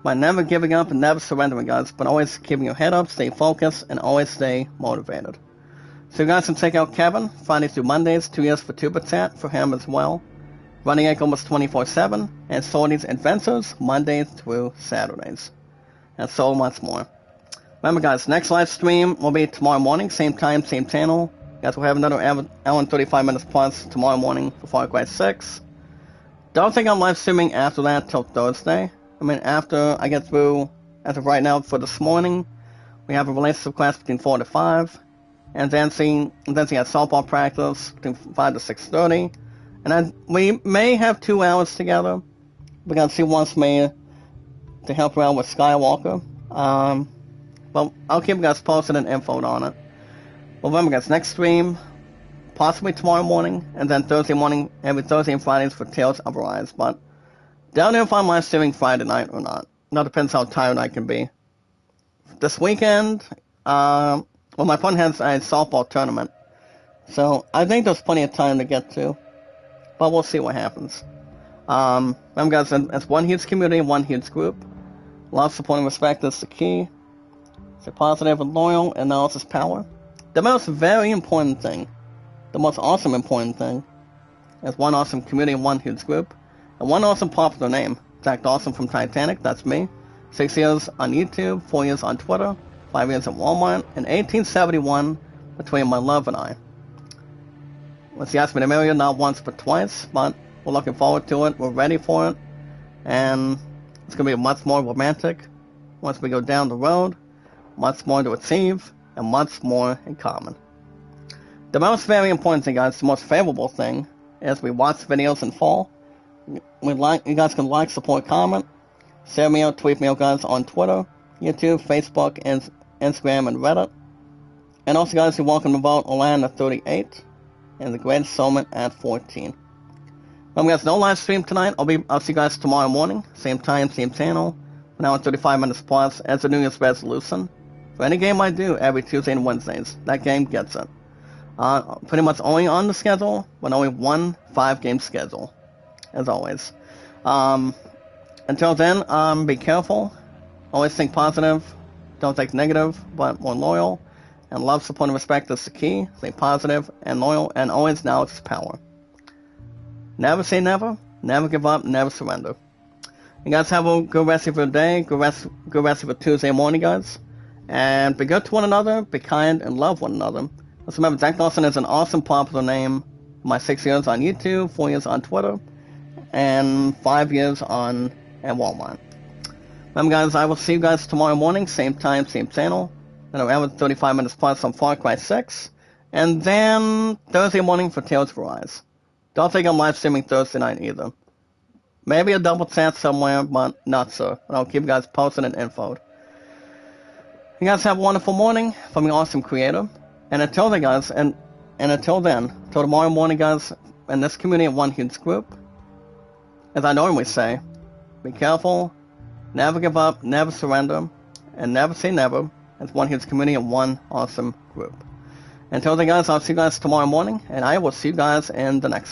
By never giving up and never surrendering, guys, but always keeping your head up, stay focused, and always stay motivated. So you guys can check out Kevin, Friday through Mondays, 2 years for Tube Attack for him as well. Running like almost 24/7, and Sorties Adventures, Mondays through Saturdays. And so much more. Remember, guys, next live stream will be tomorrow morning, same time, same channel. You guys will have another hour and 35 minutes plus tomorrow morning for Far Cry 6. Don't think I'm live streaming after that till Thursday. I mean, after I get through, as of right now, for this morning, we have a relationship class between 4 to 5, and then seeing at softball practice between 5 to 6:30, and then we may have 2 hours together, because he wants me to help around with Skywalker. Well, I'll keep you guys posted and info on it. Well, remember, guys, next stream, possibly tomorrow morning, and then Thursday morning, every Thursday and Fridays for Tales of Arise, but don't know if I'm live streaming Friday night or not. That depends how tired I can be. This weekend, well, my friend has a softball tournament, so I think there's plenty of time to get to, but we'll see what happens. Remember, guys, it's one huge community, one huge group. Love, support, and respect is the key. Stay positive and loyal, and knowledge is power. The most very important thing, the most awesome important thing, is one awesome community, one huge group, and one awesome popular name. Zach Dawson from Titanic, that's me. 6 years on YouTube, 4 years on Twitter, 5 years at Walmart, and 1871 between my love and I. Let's see, asked me to marry you not once but twice, but we're looking forward to it, we're ready for it, and it's going to be much more romantic once we go down the road, much more to achieve, and much more in common. The most very important thing, guys, the most favorable thing, is we watch videos in fall. You guys can like, support, comment, share me out, tweet me out, guys, on Twitter, YouTube, Facebook, and Instagram, and Reddit. And also, guys, you're welcome to vote Olan at 38, and the Greatest Showman at 14. Guys, no live stream tonight. I'll see you guys tomorrow morning, same time, same channel, an hour and 35 minutes plus, as a New Year's resolution. For any game I do every Tuesday and Wednesdays, that game gets it. Pretty much only on the schedule, but only one 5-game schedule, as always. Until then, be careful. Always think positive. Don't think negative, but more loyal. And love, support, and respect is the key. Stay positive and loyal, and always knowledge is power. Never say never. Never give up. Never surrender. You guys have a good rest of your day. Good rest of your Tuesday morning, guys. And be good to one another. Be kind and love one another. Let's remember, Zach Dawson is an awesome popular name. My 6 years on YouTube, 4 years on Twitter, and 5 years on at Walmart. Remember, guys, I will see you guys tomorrow morning, same time, same channel. Then around 35 minutes plus on Far Cry 6. And then Thursday morning for Tales of Arise. Don't think I'm live streaming Thursday night either. Maybe a double chat somewhere, but not so. And I'll keep you guys posted and infoed. You guys have a wonderful morning from your awesome creator. And until then, guys, and until then, till tomorrow morning, guys, and this community of one huge group. As I normally say, be careful, never give up, never surrender, and never say never, as one huge community of one awesome group. Until then, guys, I'll see you guys tomorrow morning, and I will see you guys in the next one.